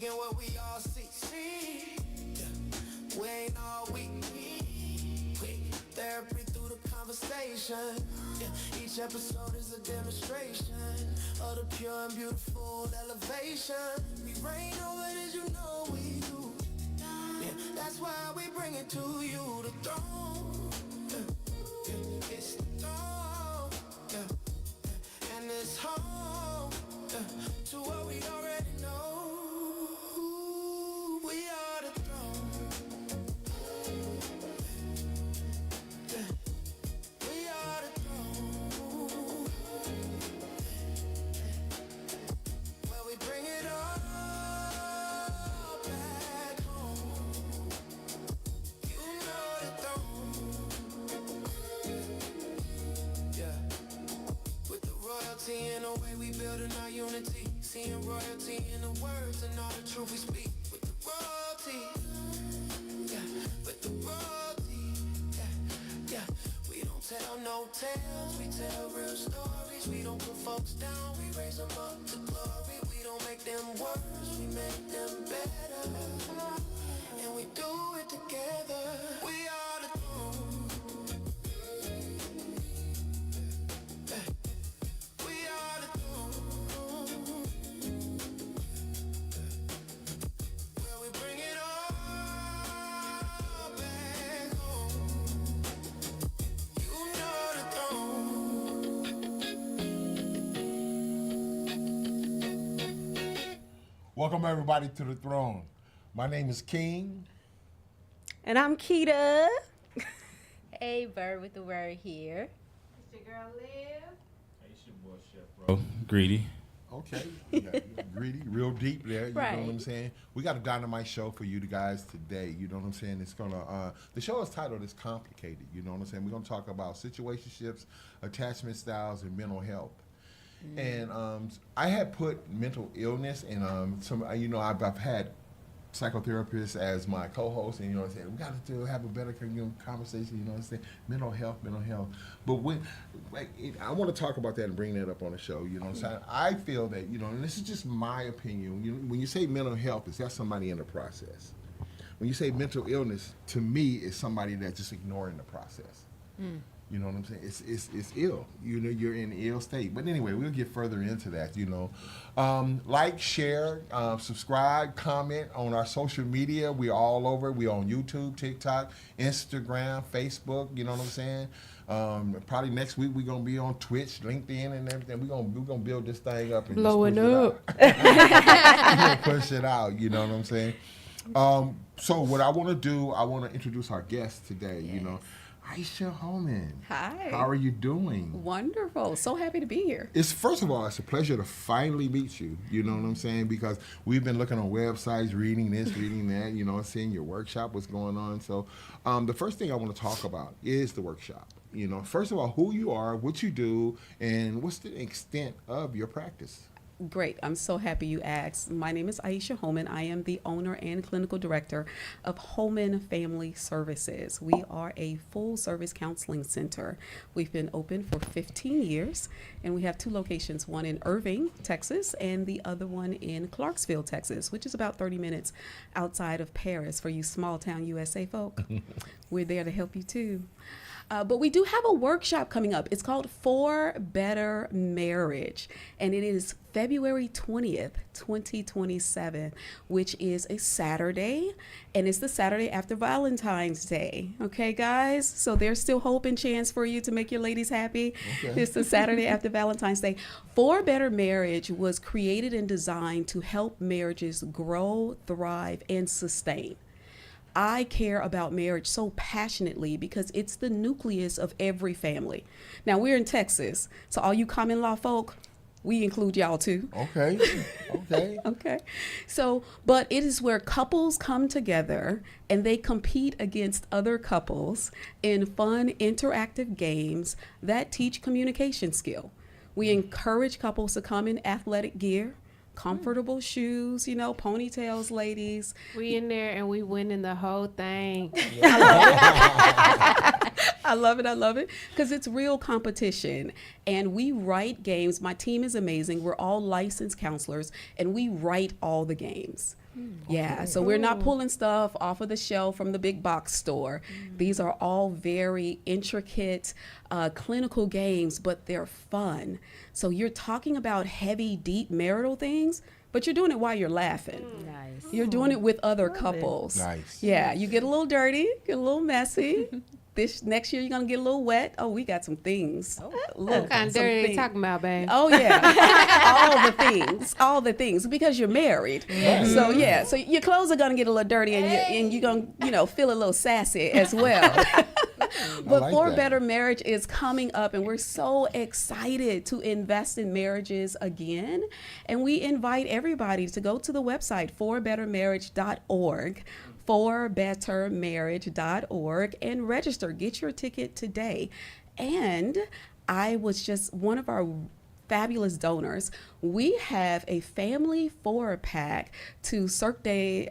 speaking what we all see. Yeah. We ain't all we need. Therapy through the conversation. Yeah. Each episode is a demonstration of the pure and beautiful elevation. We reign over it, you know we do. Yeah. That's why we bring it to you, the throne. Yeah. Yeah. It's the throne. Yeah. And it's home. To what we already know. We are the throne. We are the throne. Well, we bring it all back home. You know the throne. Yeah. With the royalty and the way we building our unity. Seeing royalty in the words and all the truth we speak. With the royalty, yeah. With the royalty, yeah, yeah. We don't tell no tales, we tell real stories. We don't put folks down, we raise them up to glory. We don't make them worse, we make them better. And we do it together. We are the throne. We are the throne. Well, we bring it all back home. You know the throne. Welcome everybody to the throne. My name is King. And I'm Keita. Hey, Bird with the word here. It's your girl Liv. Hey, it's your boy Chef Bro. Greedy. Okay, yeah, greedy, real deep there. You know Right. what I'm saying? We got a dynamite show for you guys today. You know what I'm saying? It's gonna. The show is titled "It's Complicated." You know what I'm saying? We're gonna talk about situationships, attachment styles, and mental health. And I had put mental illness and some. You know, I've had psychotherapists as my co-host, and you know what I'm saying, we got to have a better conversation, you know what I'm saying, mental health. But when, I want to talk about that and bring that up on the show, you know what I'm saying. I feel that, you know, and this is just my opinion, when you say mental health, is that somebody in the process? When you say mental illness, to me, it's somebody that's just ignoring the process. You know what I'm saying? It's ill. You know, you're in an ill state. But anyway, we'll get further into that, you know. Like, share, subscribe, comment on our social media. We're all over. We're on YouTube, TikTok, Instagram, Facebook, you know what I'm saying? Probably next week we're going to be on Twitch, LinkedIn, and everything. We're gonna build this thing up and Blowing just up. push it out. We're gonna push it out, you know what I'm saying? So what I want to do, I want to introduce our guest today, you know. Aisha Holman. Hi. How are you doing? Wonderful. So happy to be here. First of all, it's a pleasure to finally meet you. You know what I'm saying? Because we've been looking on websites, reading this, reading that, you know, seeing your workshop, what's going on. So the first thing I want to talk about is the workshop. You know, first of all, who you are, what you do, and what's the extent of your practice? Great. I'm so happy you asked. My name is Aisha Holman. I am the owner and clinical director of Holman Family Services. We are a full service counseling center. We've been open for 15 years, and we have two locations, one in Irving, Texas, and the other one in Clarksville, Texas, which is about 30 minutes outside of Paris for you small town USA folk. We're there to help you too. But we do have a workshop coming up. It's called For Better Marriage, and it is February 20th, 2027, which is a Saturday, and it's the Saturday after Valentine's Day. Okay, guys? So there's still hope and chance for you to make your ladies happy. Okay. It's the Saturday after Valentine's Day. For Better Marriage was created and designed to help marriages grow, thrive, and sustain. I care about marriage so passionately because it's the nucleus of every family. Now, we're in Texas, so all you common law folk, we include y'all too. Okay. Okay. So, but it is where couples come together and they compete against other couples in fun, interactive games that teach communication skill. We encourage couples to come in athletic gear, comfortable shoes, you know, ponytails, ladies. We in there and we winning the whole thing. I love it because it's real competition, and we write games. My team is amazing. We're all licensed counselors, and we write all the games. Yeah, so we're not pulling stuff off of the shelf from the big box store. These are all very intricate clinical games, but they're fun. So you're talking about heavy, deep marital things, but you're doing it while you're laughing. Nice. You're doing it with other couples. Nice. Yeah, you get a little dirty, get a little messy. This next year you're gonna get a little wet. Oh, we got some things. Look, What kind of some dirty they things. talking about, babe? Oh yeah, all the things, because you're married. So yeah, so your clothes are gonna get a little dirty, and you're gonna feel a little sassy as well. But like For that. Better Marriage is coming up, and we're so excited to invest in marriages again. And we invite everybody to go to the website forbettermarriage.org. forbettermarriage.org and register. Get your ticket today. And I was just one of our fabulous donors. We have a family 4-pack to Cirque du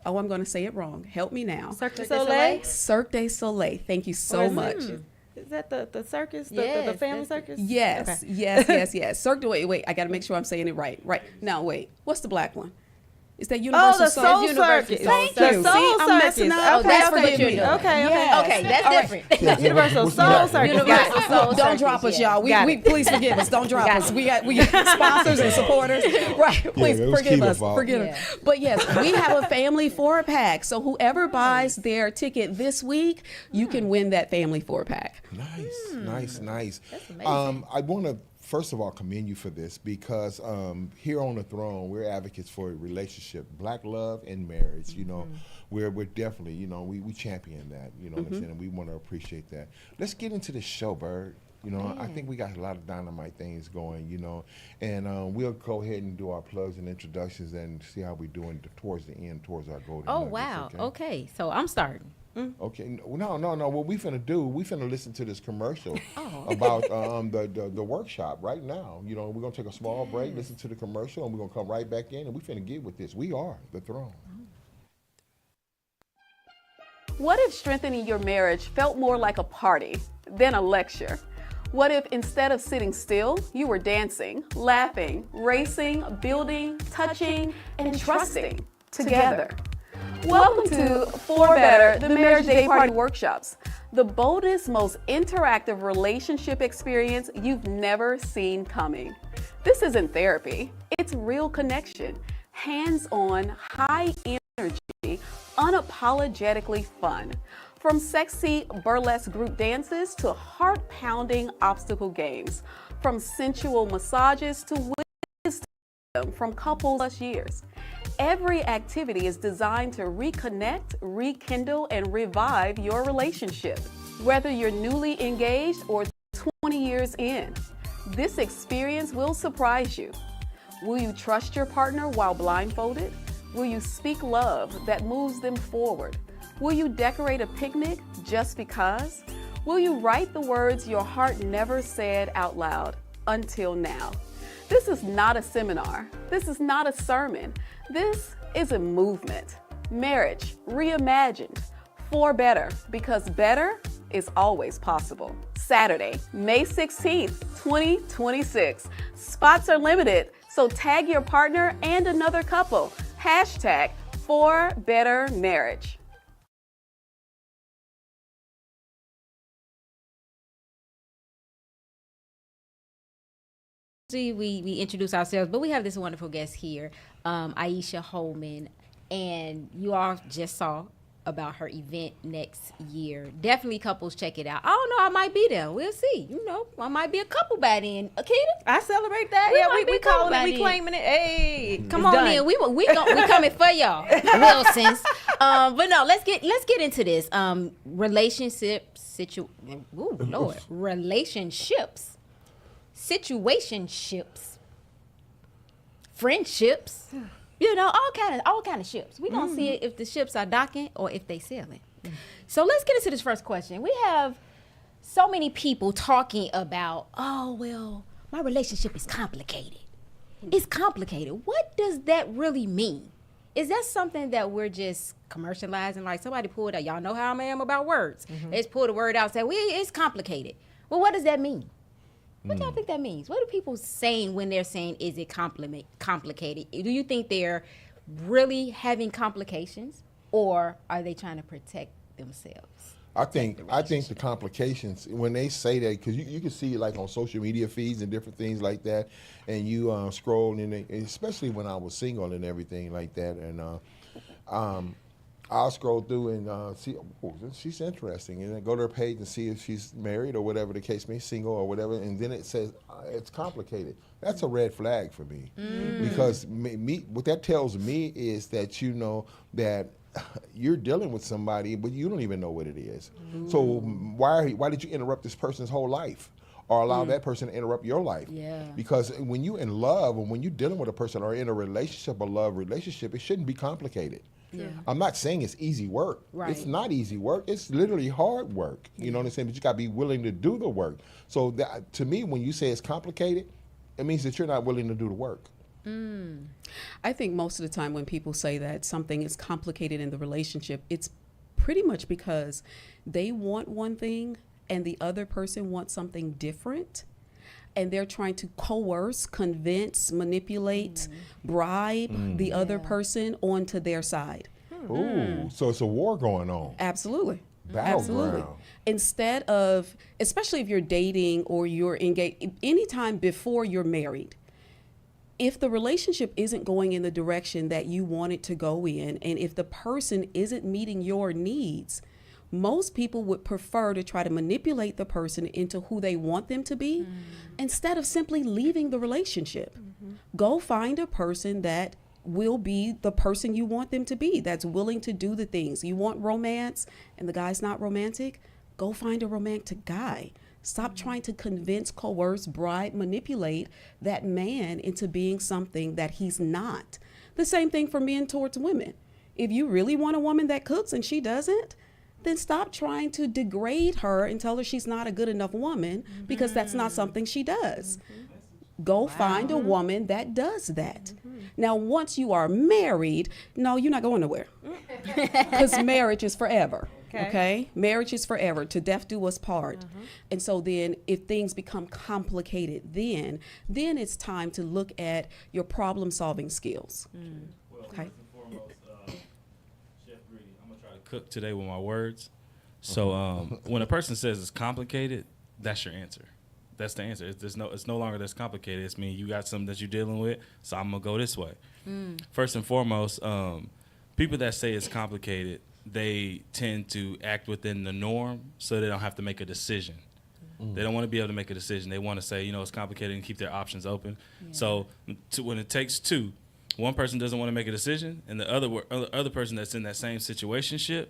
I'm going to say it wrong. Help me now. Cirque du Soleil? Cirque du Soleil. Thank you so much. Is that the circus? Yes, the family that's circus? Yes, Okay. yes. Cirque du wait. I got to make sure I'm saying it right. Right. Now, wait. What's the black one? Is that Universal Oh, the Soul Universal Circus. Thank The you. Soul See, I'm messing Circus. up. Okay, Please okay, forgive you me. do. Okay, Yes. Okay, that's All right. different. Universal What's Soul that? Circus. Universal Soul Don't Circus, drop us, yeah. y'all. Got We it. please forgive us. Don't drop us. We got sponsors and supporters. Right. Please it was forgive Keela's us. fault. Forgive Yeah. us. But yes, we have a family 4-pack. So whoever buys their ticket this week, you can win that family 4-pack. Nice. That's amazing. I want to first of all commend you for this because here on the throne we're advocates for relationship, black love, and marriage. You know, we're definitely we champion that. You know what I'm saying? And we want to appreciate that. Let's get into the show, Bird. You know, I think we got a lot of dynamite things going, and we'll go ahead and do our plugs and introductions and see how we're doing towards the end, towards our golden Oh, nuggets, wow. okay? Okay, so I'm starting. Okay, no. What we finna do? We finna listen to this commercial about the workshop right now. You know, we're gonna take a small break, listen to the commercial, and we're gonna come right back in, and we finna get with this. We are the throne. What if strengthening your marriage felt more like a party than a lecture? What if instead of sitting still, you were dancing, laughing, racing, building, touching, and trusting together? Welcome to For Better, the Marriage Day Party Workshops, the boldest, most interactive relationship experience you've never seen coming. This isn't therapy, it's real connection, hands-on, high energy, unapologetically fun. From sexy burlesque group dances to heart-pounding obstacle games, from sensual massages to wisdom from couples plus years. Every activity is designed to reconnect, rekindle, and revive your relationship. Whether you're newly engaged or 20 years in, this experience will surprise you. Will you trust your partner while blindfolded? Will you speak love that moves them forward? Will you decorate a picnic just because? Will you write the words your heart never said out loud until now? This is not a seminar. This is not a sermon. This is a movement. Marriage reimagined for better, because better is always possible. Saturday, May 16th, 2026. Spots are limited, so tag your partner and another couple. Hashtag For Better Marriage. We introduce ourselves, but we have this wonderful guest here, Aisha Holman, and you all just saw about her event next year. Definitely couples check it out. I don't know, I might be there. We'll see. I might be a couple by then. Akita? I celebrate that. We Yeah, might be we calling it, covered we by claiming it. Hey, Come it's on done. in. We coming for y'all, Wilsons. But no, let's get into this. Relationships, situationships, friendships. All kind of ships. We gonna see if the ships are docking or if they sailing. So let's get into this first question. We have so many people talking about, oh well, my relationship is complicated. It's complicated. What does that really mean? Is that something that we're just commercializing? Like somebody pulled out, y'all know how I am about words. They just pulled a word out and said, well, it's complicated. Well, what does that mean? What do y'all think that means? What are people saying when they're saying, is it complicated? Do you think they're really having complications, or are they trying to protect themselves? I think the complications when they say that, because you can see like on social media feeds and different things like that, and you scroll and especially when I was single and everything like that, and I'll scroll through and see, oh, she's interesting, and then go to her page and see if she's married or whatever the case may be, single or whatever, and then it says it's complicated. That's a red flag for me, because what that tells me is that you know that you're dealing with somebody, but you don't even know what it is. So why did you interrupt this person's whole life, or allow that person to interrupt your life? Yeah. Because when you in love, or when you're dealing with a person or in a relationship, a love relationship, it shouldn't be complicated. Yeah. I'm not saying it's easy work. Right. It's not easy work. It's literally hard work. You know what I'm saying? But you got to be willing to do the work. So to me, when you say it's complicated, it means that you're not willing to do the work. I think most of the time when people say that something is complicated in the relationship, it's pretty much because they want one thing and the other person wants something different. And they're trying to coerce, convince, manipulate, bribe the other person onto their side. Ooh, so it's a war going on. Absolutely. Battleground. Absolutely. Instead of, especially if you're dating or you're engaged, anytime before you're married, if the relationship isn't going in the direction that you want it to go in, and if the person isn't meeting your needs, most people would prefer to try to manipulate the person into who they want them to be instead of simply leaving the relationship. Go find a person that will be the person you want them to be, that's willing to do the things. You want romance and the guy's not romantic? Go find a romantic guy. Stop trying to convince, coerce, bribe, manipulate that man into being something that he's not. The same thing for men towards women. If you really want a woman that cooks and she doesn't, then stop trying to degrade her and tell her she's not a good enough woman, because that's not something she does. Go find a woman that does that. Now, once you are married, no, you're not going nowhere, because marriage is forever. Okay. Marriage is forever. To death do us part. And so then if things become complicated, then it's time to look at your problem solving skills. Well, Okay. first and foremost, Chef Greedy, I'm gonna try to cook today with my words. So when a person says it's complicated, that's your answer. That's the answer. It's no longer this complicated. It's mean you got something that you're dealing with, so I'm gonna go this way. First and foremost, people that say it's complicated, they tend to act within the norm, so they don't have to make a decision. They don't want to be able to make a decision. They want to say, it's complicated, and keep their options open. So when it takes two, one person doesn't want to make a decision, and the other person that's in that same situationship,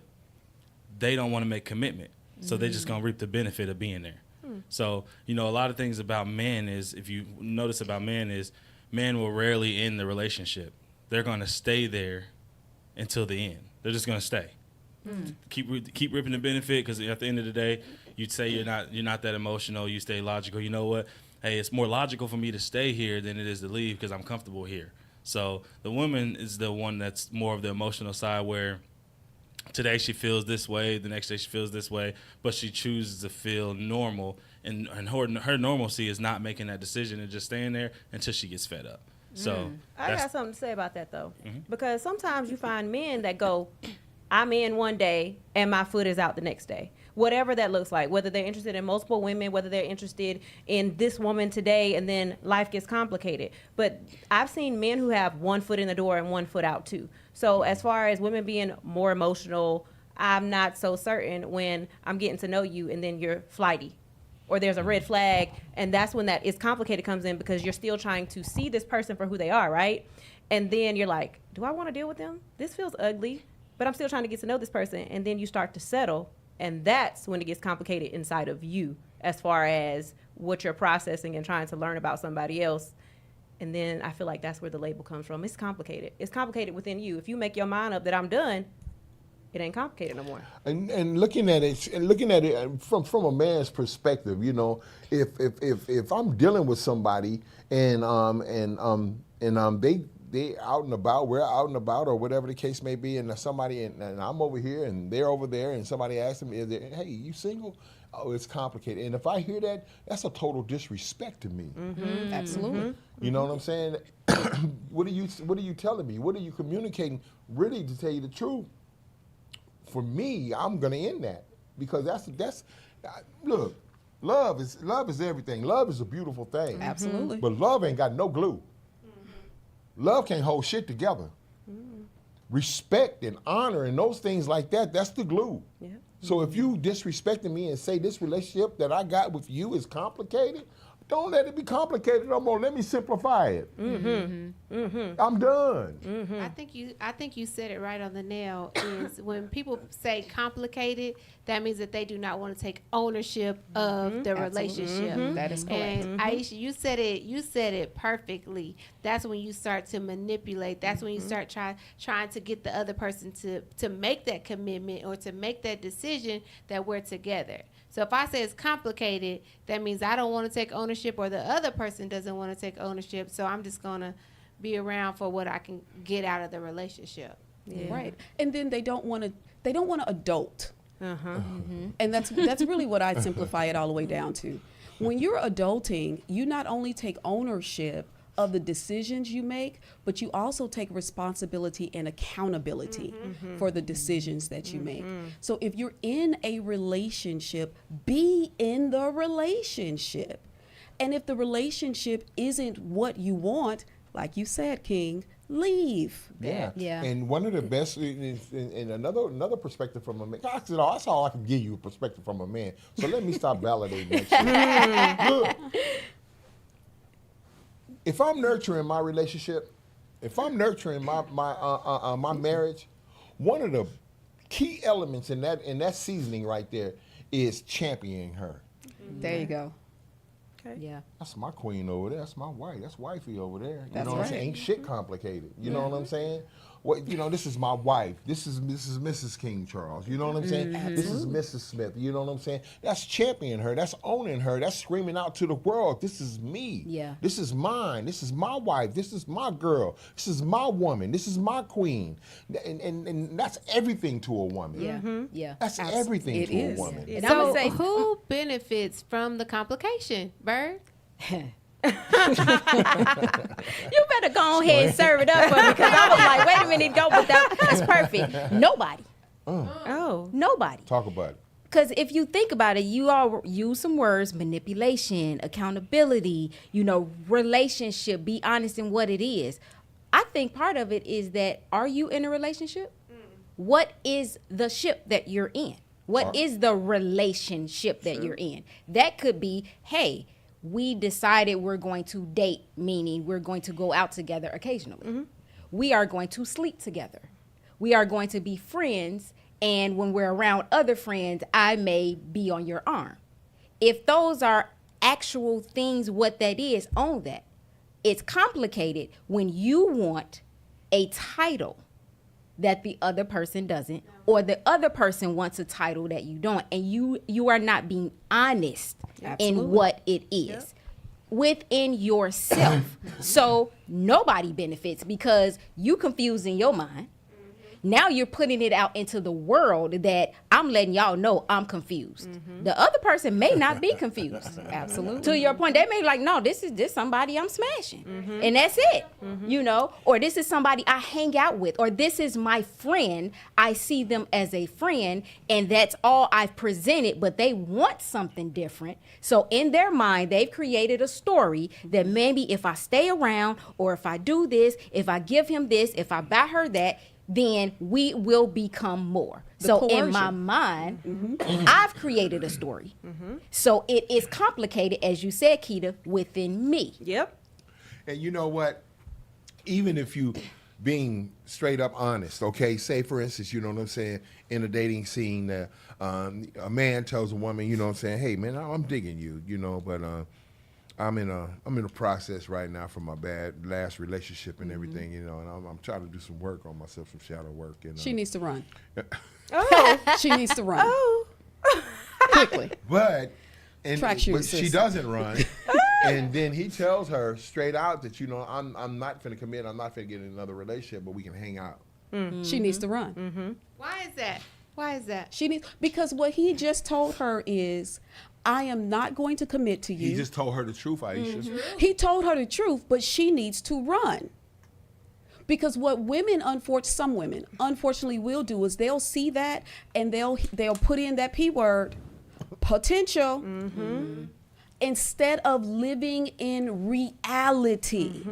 they don't want to make commitment. So they're just gonna reap the benefit of being there. So a lot of things about men is, if you notice about men, is men will rarely end the relationship. They're gonna stay there until the end. They're just gonna stay. Keep ripping the benefit, because at the end of the day, you'd say you're not that emotional. You stay logical. You know what? Hey, it's more logical for me to stay here than it is to leave, because I'm comfortable here. So the woman is the one that's more of the emotional side, where today she feels this way, the next day she feels this way, but she chooses to feel normal, and her normalcy is not making that decision and just staying there until she gets fed up. So I got something to say about that though, because sometimes you find men that go, I'm in one day and my foot is out the next day. Whatever that looks like, whether they're interested in multiple women, whether they're interested in this woman today, and then life gets complicated. But I've seen men who have one foot in the door and one foot out too. So as far as women being more emotional, I'm not so certain when I'm getting to know you and then you're flighty, or there's a red flag, and that's when that is complicated comes in, because you're still trying to see this person for who they are, right? And then you're like, do I want to deal with them? This feels ugly, but I'm still trying to get to know this person. And then you start to settle, and that's when it gets complicated inside of you, as far as what you're processing and trying to learn about somebody else. And then I feel like that's where the label comes from. It's complicated. It's complicated within you. If you make your mind up that I'm done, it ain't complicated no more. And looking at it from a man's perspective, if I'm dealing with somebody and they out and about, we're out and about, or whatever the case may be, and somebody and I'm over here and they're over there, and somebody asks them, hey, you single? oh, it's complicated. And if I hear that, that's a total disrespect to me. Absolutely. You know what I'm saying? What are you telling me? What are you communicating? Really, to tell you the truth, for me, I'm gonna end that because that's look, love is everything. Love is a beautiful thing. Absolutely. But love ain't got no glue. Love can't hold shit together. Respect and honor and those things like that, that's the glue. Yeah. So if you disrespecting me and say this relationship that I got with you is complicated, don't let it be complicated no more. Let me simplify it. I'm done. I think you said it right on the nail. Is when people say complicated, that means that they do not want to take ownership of the relationship. That is correct. And Aisha, you said it perfectly. That's when you start to manipulate. That's when you start trying to get the other person to make that commitment or to make that decision that we're together. So if I say it's complicated, that means I don't want to take ownership or the other person doesn't want to take ownership. So I'm just going to be around for what I can get out of the relationship. Yeah. Right. And then they don't want to adult. Uh-huh. And that's really what I simplify it all the way down to. When you're adulting, you not only take ownership of the decisions you make, but you also take responsibility and accountability for the decisions that you make. So if you're in a relationship, be in the relationship. And if the relationship isn't what you want, like you said, King, leave. Yeah. Yeah. And one of the best, and another perspective from a man, that's all I can give you, a perspective from a man. So let me stop validating that shit. Look, if I'm nurturing my relationship, if I'm nurturing my marriage, one of the key elements in that seasoning right there is championing her. There you go. Yeah. That's my queen over there. That's my wife. That's wifey over there. You That's know what I'm right. saying? Ain't shit complicated. You know what I'm saying? What this is my wife. This is Mrs. King Charles. You know what I'm saying? This is Mrs. Smith. You know what I'm saying? That's championing her. That's owning her. That's screaming out to the world. This is me. Yeah. This is mine. This is my wife. This is my girl. This is my woman. This is my queen. And that's everything to a woman. Yeah. Yeah. That's everything It to is. a woman. And So I'ma say who benefits from the complication, Bird? you better go ahead and serve it up for me because I was like, wait a minute, go, but that's perfect. Nobody. Oh. Nobody. Talk about it. Because if you think about it, you all use some words: manipulation, accountability, relationship, be honest in what it is. I think part of it is that, are you in a relationship? What is the ship that you're in? What is the relationship that you're in? That could be, hey, we decided we're going to date, meaning we're going to go out together occasionally. We are going to sleep together. We are going to be friends, and when we're around other friends, I may be on your arm. If those are actual things, what that is, own that. It's complicated when you want a title that the other person doesn't, or the other person wants a title that you don't, and you are not being honest in what it is within yourself. So nobody benefits because you confused in your mind. Now you're putting it out into the world that I'm letting y'all know I'm confused. The other person may not be confused. Absolutely. To your point, they may be like, no, this is somebody I'm smashing. And that's it. Or this is somebody I hang out with, or this is my friend. I see them as a friend, and that's all I've presented, but they want something different. So in their mind, they've created a story that maybe if I stay around, or if I do this, if I give him this, if I buy her that, then we will become more. So in my mind, I've created a story. So it is complicated, as you said, Keita, within me. Yep. And you know what? Even if you being straight up honest, okay? Say, for instance, you know what I'm saying, in a dating scene, a man tells a woman, you know what I'm saying, hey, man, I'm digging you, but I'm in a process right now from my bad last relationship and everything, and I'm trying to do some work on myself, some shadow work. And She needs to run. Oh. She needs to run Oh. quickly. But Track shoes, but she sis. doesn't run, and then he tells her straight out that I'm not finna commit, I'm not finna get in another relationship, but we can hang out. She needs to run. Why is that? Why is that? She needs, because what he just told her is, I am not going to commit to you. He just told her the truth, Aisha. He told her the truth, but she needs to run. Because what some women unfortunately will do is they'll see that and they'll put in that P word, potential, instead of living in reality.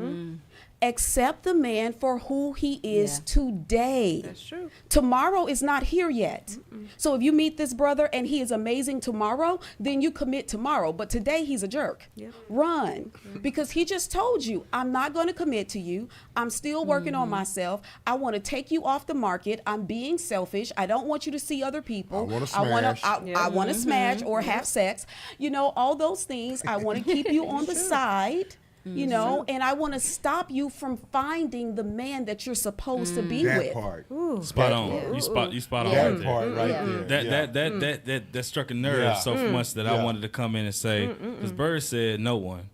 Accept the man for who he is today. That's true. Tomorrow is not here yet. So if you meet this brother and he is amazing tomorrow, then you commit tomorrow. But today he's a jerk. Yep. Run. Because he just told you, I'm not going to commit to you. I'm still working on myself. I want to take you off the market. I'm being selfish. I don't want you to see other people. I want to smash. I want to smash or have sex. You know, all those things. I want to keep you on the side. You know, and I want to stop you from finding the man that you're supposed to be That with. part. Spot on. You spot on. That right there. part right there. That struck a nerve so much that I wanted to come in and say, because Bird said no one.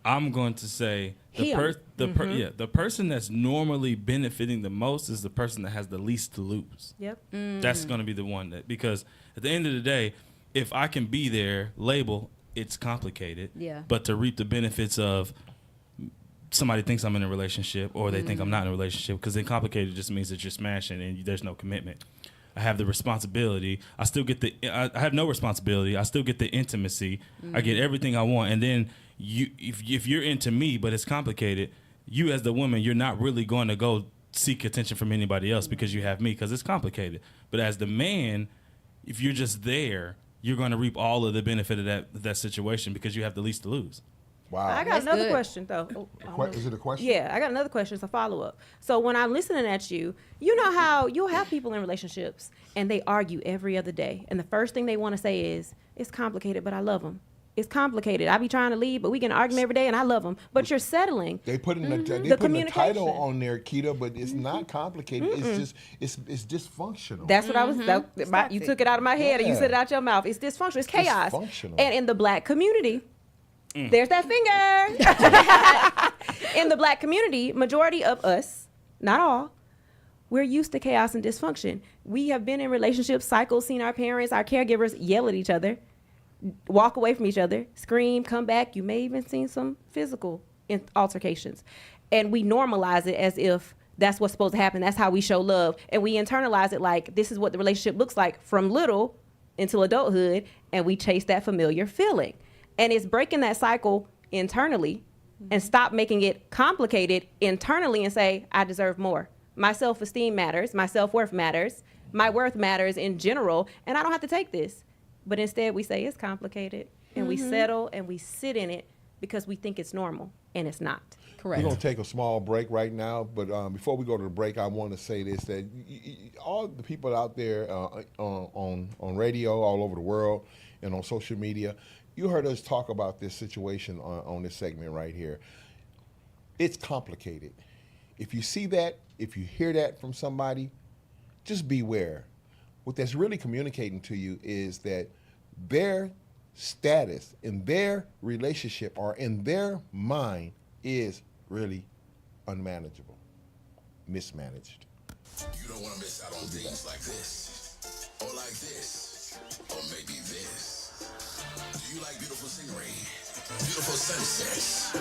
I'm going to say the person that's normally benefiting the most is the person that has the least to lose. Yep. That's going to be the one that, because at the end of the day, if I can be there, label, it's complicated. Yeah. But to reap the benefits of somebody thinks I'm in a relationship or they think I'm not in a relationship, because then complicated just means that you're smashing and there's no commitment. I have the responsibility. I still get I have no responsibility. I still get the intimacy. I get everything I want. And then if you're into me, but it's complicated, you as the woman, you're not really going to go seek attention from anybody else because you have me, because it's complicated. But as the man, if you're just there, you're going to reap all of the benefit of that situation because you have the least to lose. Wow. I got That's another good. question though. Is it a question? Yeah, I got another question. It's a follow up. So when I'm listening at you, you know how you'll have people in relationships and they argue every other day, and the first thing they want to say is, "It's complicated, but I love him." It's complicated. I be trying to leave, but we can argue every day, and I love him. But you're settling. They put in The they put the title communication. on there, Keita, but it's not complicated. It's just it's dysfunctional. That's what I was. You took it out of my head and you Yeah. said it out your mouth. It's dysfunctional. It's chaos. dysfunctional. And in the black community, there's that finger. In the black community, majority of us, not all, we're used to chaos and dysfunction. We have been in relationship cycles, seen our parents, our caregivers yell at each other, walk away from each other, scream, come back. You may even seen some physical altercations. And we normalize it as if that's what's supposed to happen. That's how we show love. And we internalize it like this is what the relationship looks like from little until adulthood. And we chase that familiar feeling. And it's breaking that cycle internally and stop making it complicated internally and say, I deserve more. My self-esteem matters. My self-worth matters. My worth matters in general. And I don't have to take this. But instead we say it's complicated and we settle and we sit in it because we think it's normal and it's not. Correct. We're going to take a small break right now, but before we go to the break, I want to say this, that all the people out there on radio all over the world and on social media, you heard us talk about this situation on this segment right here. It's complicated. If you see that, if you hear that from somebody, just beware. What that's really communicating to you is that their status in their relationship or in their mind is really unmanageable, mismanaged. You don't want to miss out on things like this, or like this, or maybe this. Do you like beautiful scenery, beautiful sunsets,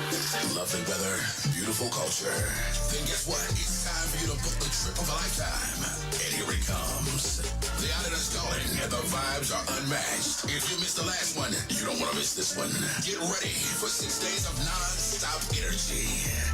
lovely weather, beautiful culture? Then guess what? It's time for you to book the trip of a lifetime. And here it comes. The island is calling, and the vibes are unmatched. If you missed the last one, you don't want to miss this one. Get ready for 6 days of non-stop energy.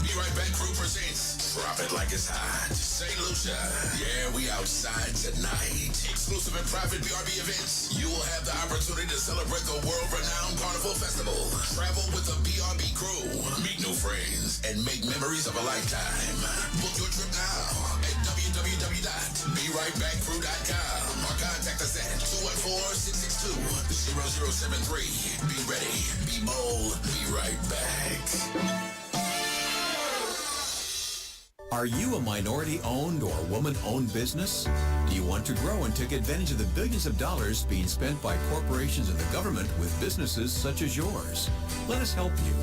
Be Right Back Crew presents Drop It Like It's Hot. St. Lucia. Yeah, we outside tonight. Exclusive and private BRB events. You will have the opportunity to celebrate the world-renowned Carnival Festival. Travel with the BRB crew. Meet new friends and make memories of a lifetime. Book your trip now at www.berightbackcrew.com or contact us at 214-662-0073. Be ready, be bold, be right back. Are you a minority-owned or woman-owned business? Do you want to grow and take advantage of the billions of dollars being spent by corporations and the government with businesses such as yours? Let us help you.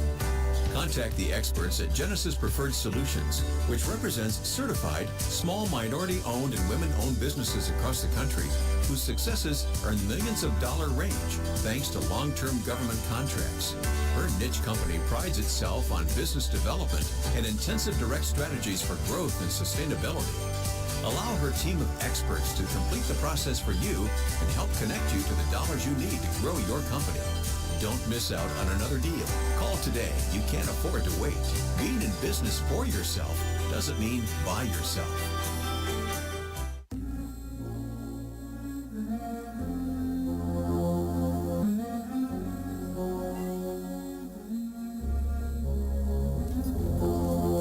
Contact the experts at Genesis Preferred Solutions, which represents certified, small minority-owned and women-owned businesses across the country whose successes are in the millions of dollar range thanks to long-term government contracts. Her niche company prides itself on business development and intensive direct strategies for growth and sustainability. Allow her team of experts to complete the process for you and help connect you to the dollars you need to grow your company. Don't miss out on another deal. Call today. You can't afford to wait. Being in business for yourself doesn't mean by yourself.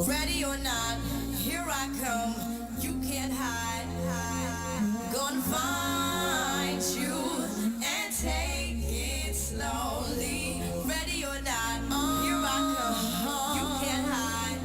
Ready or not, here I come. You can't hide. Gonna find you and take it slowly. Ready or not, here I come. You can't hide.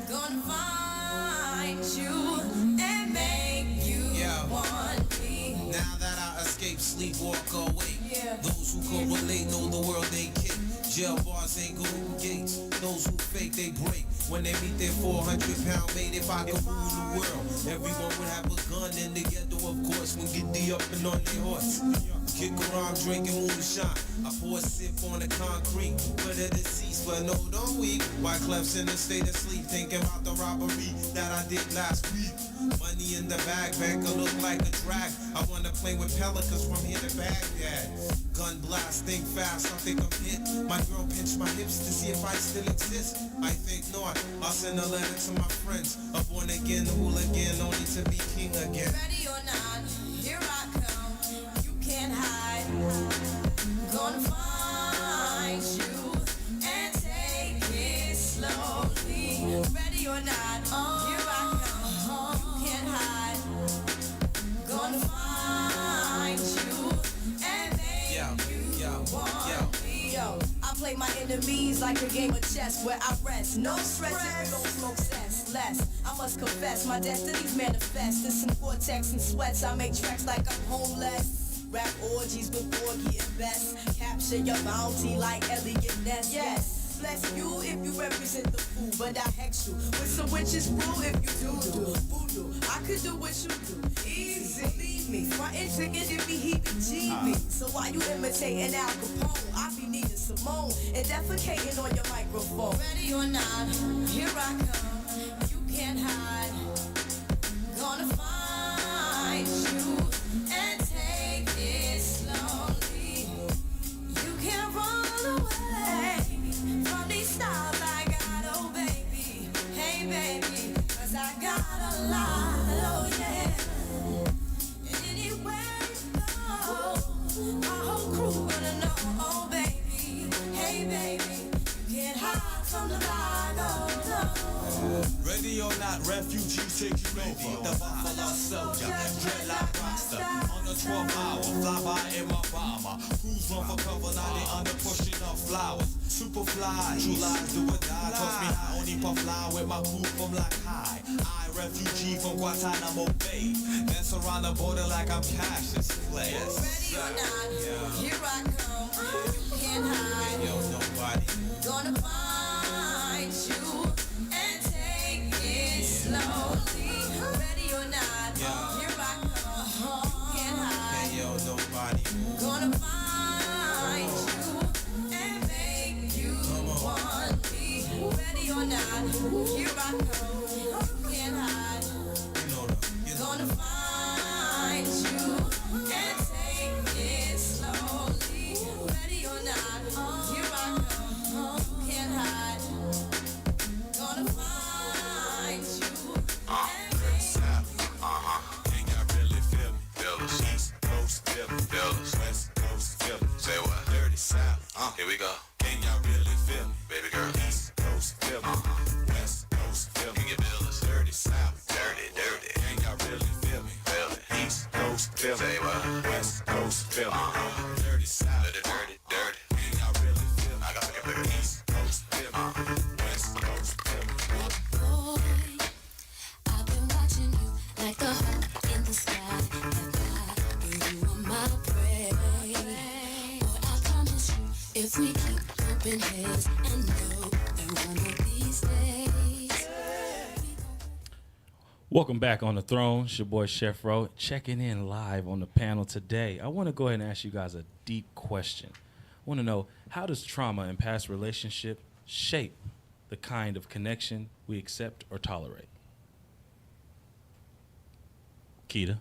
Gonna find you and make you want me. Now that I escape, sleep, walk away. Yeah. Those who correlate know the world ain't kick. Jail bars ain't golden gates. Those who fake, they break. When they meet their 400-pound mate, if I could rule the world, everyone would have a gun in the ghetto, of course, when get the up and on their horse. Kick around drinking moonshine. I pour a sip on the concrete for the deceased, but no, don't weep. Wyclef's in a state of sleep, thinking about the robbery that I did last week. Money in the bag, banker look like a drag. I wanna play with pelicans from here to Baghdad. Gun blast, think fast, I think I'm hit. My girl pinched my hips to see if I still exist. I think not. I'll send a letter to my friends. A born again hooligan, only to be king again. Ready or not, here I come. You can't hide. Gonna find you and take it slowly. Ready or not, here I come. You can't hide. Gonna find you and make you want me. Yo, I play my enemies like a game of chess where I rest. No stress if you don't smoke cess. Less, I must confess, my destinies manifest. In some cortex and sweats, I make tracks like I'm homeless. Rap orgies before getting best. Capture your bounty like Elliot Ness. Yes, bless you if you represent the fool, but I hex you with some witches brew if you do voodoo. I could do what you do, easy. Believe me, my intricate it be heebie-jeebie. So why you imitating Al Capone? I be needing Simone and defecating on your microphone. Ready or not, here I come. You can't hide. Gonna find you and take it slowly. You can't run away from these styles I got, oh baby. Hey baby, 'cause I got a lot, oh yeah. And anywhere you go, my whole crew gonna know, oh baby. Hey baby, you can't hide from the vibe, oh no. Ready or not, refugees take you over. The Buffalo Soldier, dreadlock roster. On the 12th hour, fly by in my bomber. Crews run for cover, now they under pushing up flowers. Super fly, true lies do or die. Toss me high, only puff fly with my crew from like high. I, refugee from Guantanamo Bay. Dance around the border like I'm Cassius Clay. Ready or not, here I come. You can't hide. Yo, nobody. Gonna find you and take it slowly. Ready or not, here I come. You can't hide. Yo, nobody. Gonna find you and make you want me. Ready or not, here I come. You can't hide. Gonna find you and take it slowly. Ready or not, here I come. You can't hide. Gonna find you and make Can y'all really feel me? Feel us. East Coast, feel me. Feel us. West Coast, feel me. Say what? Dirty South. Here we go. Can y'all really feel me? Baby girl. East Coast, feel me. West Coast, feel me. Can you feel us? Dirty South. Dirty, dirty. Can y'all really feel me? Feel it. East Coast, feel me. Say what? West Coast, feel me. Dirty South. Dirty, dirty, dirty. Can y'all really feel me? I got to get bigger. East Coast, feel me. West Coast, feel me. Boy, I've been watching you like the hawk in the sky. You are my prey. Boy, I promise you, if we keep on bumping heads and know that one of these days. Welcome back on the throne. It's your boy Chef Ro checking in live on the panel today. I want to go ahead and ask you guys a deep question. I want to know, how does trauma and past relationship shape the kind of connection we accept or tolerate? Keita.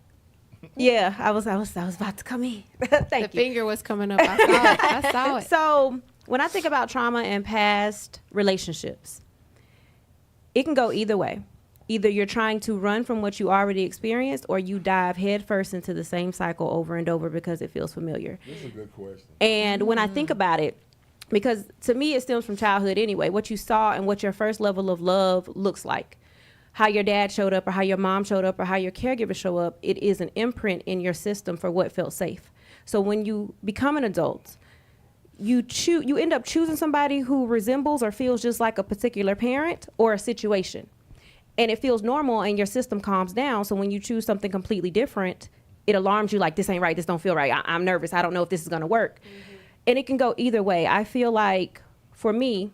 Yeah, I was about to come in. The Thank you. finger was coming up. I saw it. I saw it. So when I think about trauma and past relationships, it can go either way. Either you're trying to run from what you already experienced, or you dive headfirst into the same cycle over and over because it feels familiar. This is a good question. And when I think about it, because to me it stems from childhood anyway, what you saw and what your first level of love looks like, how your dad showed up or how your mom showed up or how your caregivers show up, it is an imprint in your system for what felt safe. So when you become an adult, you end up choosing somebody who resembles or feels just like a particular parent or a situation. And it feels normal and your system calms down. So when you choose something completely different, it alarms you like, this ain't right, this don't feel right, I'm nervous, I don't know if this is gonna work. Mm-hmm. And it can go either way. I feel like for me,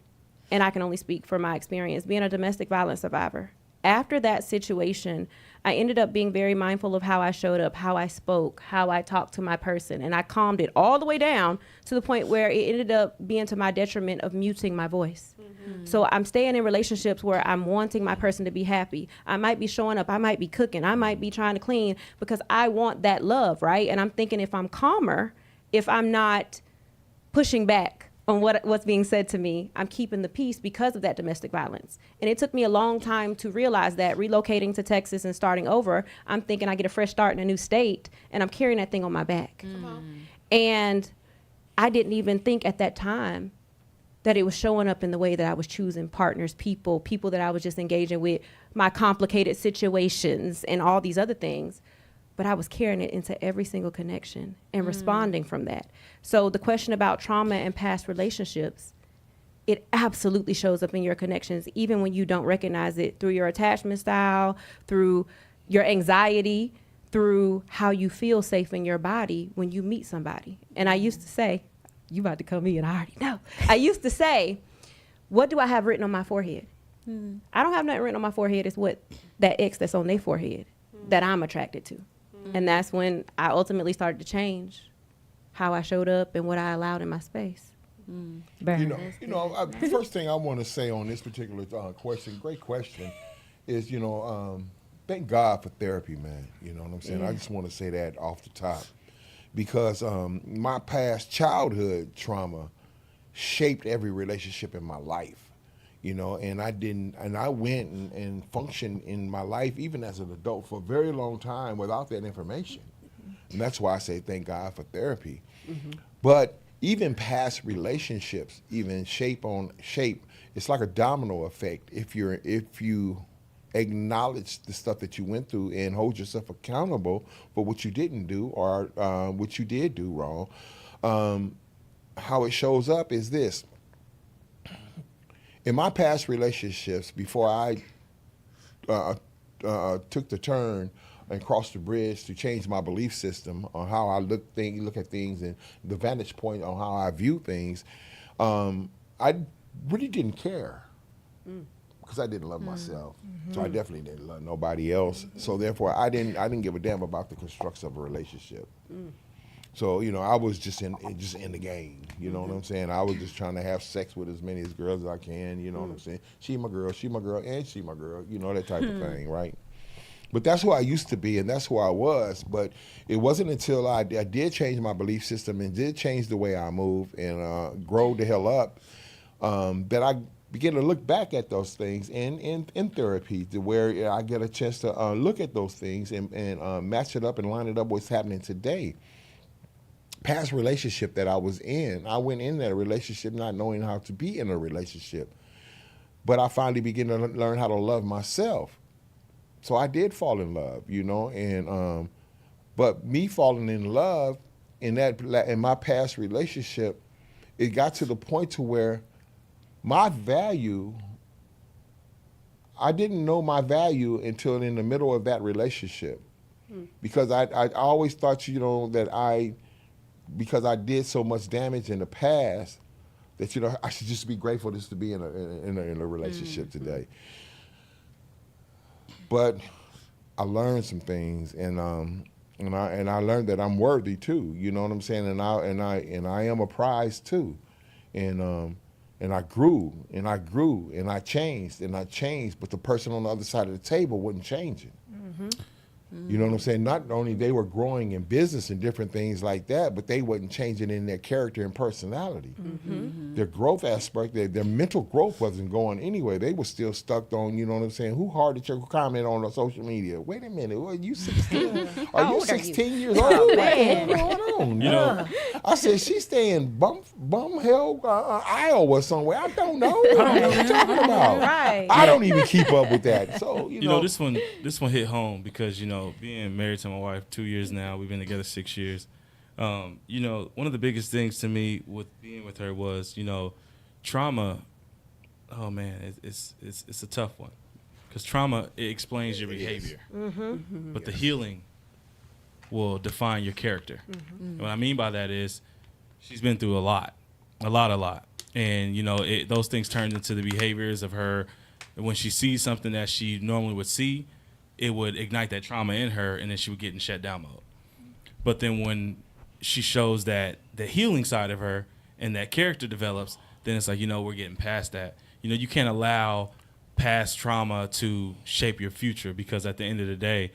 and I can only speak for my experience, being a domestic violence survivor, after that situation, I ended up being very mindful of how I showed up, how I spoke, how I talked to my person. And I calmed it all the way down to the point where it ended up being to my detriment of muting my voice. Mm-hmm. So I'm staying in relationships where I'm wanting my person to be happy. I might be showing up, I might be cooking, I might be trying to clean because I want that love, right? And I'm thinking if I'm calmer, if I'm not pushing back on what's being said to me, I'm keeping the peace because of that domestic violence. And it took me a long time to realize that relocating to Texas and starting over, I'm thinking I get a fresh start in a new state and I'm carrying that thing on my back. And I didn't even think at that time that it was showing up in the way that I was choosing partners, people that I was just engaging with, my complicated situations and all these other things. But I was carrying it into every single connection and responding from that. So the question about trauma and past relationships, it absolutely shows up in your connections, even when you don't recognize it, through your attachment style, through your anxiety, through how you feel safe in your body when you meet somebody. And I used to say, you about to come in, I already know. I used to say, what do I have written on my forehead? I don't have nothing written on my forehead. It's what that X that's on their forehead that I'm attracted to. And that's when I ultimately started to change how I showed up and what I allowed in my space. The first thing I want to say on this particular question, great question, is, thank God for therapy, man. You know what I'm saying? I just want to say that off the top because my past childhood trauma shaped every relationship in my life. And I went and functioned in my life, even as an adult, for a very long time without that information. And that's why I say thank God for therapy. But even past relationships, even shape, it's like a domino effect. If you acknowledge the stuff that you went through and hold yourself accountable for what you didn't do or what you did do wrong, how it shows up is this. In my past relationships, before I took the turn and crossed the bridge to change my belief system on how I look at things and the vantage point on how I view things, I really didn't care because I didn't love myself. So I definitely didn't love nobody else. So therefore, I didn't give a damn about the constructs of a relationship. So, I was just in the game, you know what I'm saying? I was just trying to have sex with as many girls as I can, you know what I'm saying? She my girl, and she my girl, that type of thing, right? But that's who I used to be, and that's who I was. But it wasn't until I did change my belief system and did change the way I move and grow the hell up that I began to look back at those things in therapy, to where I get a chance to look at those things and match it up and line it up with what's happening today. Past relationship that I was in, I went in that relationship not knowing how to be in a relationship. But I finally began to learn how to love myself. So I did fall in love, and but me falling in love in my past relationship, it got to the point to where my value, I didn't know my value until in the middle of that relationship. Because I always thought, that because I did so much damage in the past, that I should just be grateful just to be in a relationship today. But I learned some things, and I learned that I'm worthy too. You know what I'm saying? And I am a prize too, and I grew and I grew and I changed, but the person on the other side of the table wasn't changing. You know what I'm saying? Not only they were growing in business and different things like that, but they wasn't changing in their character and personality. Their growth aspect, their mental growth wasn't going anywhere. They were still stuck on, you know what I'm saying? Who hard at your comment on social media? Wait a minute, are you 16? Are you 16 years old? What's going on? You know, I said, she's staying bum hell Iowa somewhere. I don't know. What are you talking about? Right. I don't even keep up with that. So, you know, this one hit home because, you know, being married to my wife 2 years now, we've been together 6 years. You know, one of the biggest things to me with being with her was, you know, trauma. Oh man, it's a tough one because trauma, it explains your behavior, but the healing will define your character. And what I mean by that is, she's been through a lot, and you know, those things turned into the behaviors of her. When she sees something that she normally would see, it would ignite that trauma in her, and then she would get in shutdown mode. But then when she shows that the healing side of her and that character develops, then it's like, you know, we're getting past that. You know, you can't allow past trauma to shape your future, because at the end of the day,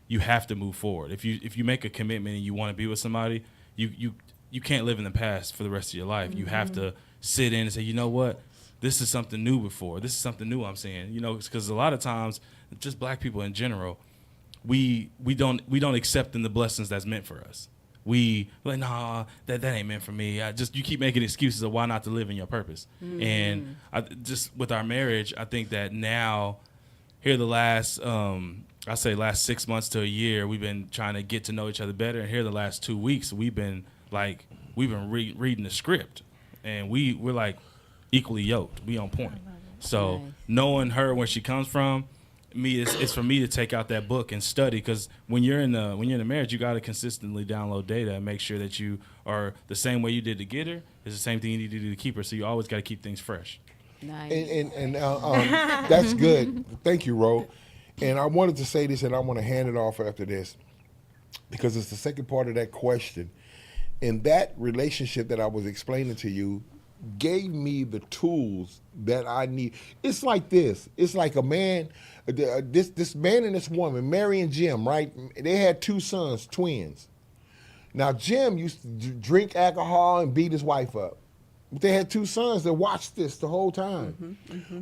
you have to move forward. If you make a commitment and you want to be with somebody, you can't live in the past for the rest of your life. You have to sit in and say, you know what? This is something new before. This is something new I'm seeing. You know, because a lot of times, just black people in general, we don't accept in the blessings that's meant for us. We like, nah, that ain't meant for me. You keep making excuses of why not to live in your purpose. And just with our marriage, I think that now, here the last, I say last 6 months to a year, we've been trying to get to know each other better. And here the last 2 weeks, we've been reading the script, and we're like equally yoked. We on point. So Nice. knowing her, where she comes from, it's for me to take out that book and study, because when you're in a marriage, you got to consistently download data and make sure that you are the same way you did to get her is the same thing you need to do to keep her. So you always got to keep things fresh. Nice. And that's good. Thank you, Ro. And I wanted to say this, and I want to hand it off after this, because it's the second part of that question. And that relationship that I was explaining to you gave me the tools that I need. It's like this. It's like a man, this man and this woman, Mary and Jim, right? They had 2 sons, twins. Now, Jim used to drink alcohol and beat his wife up. But they had 2 sons that watched this the whole time.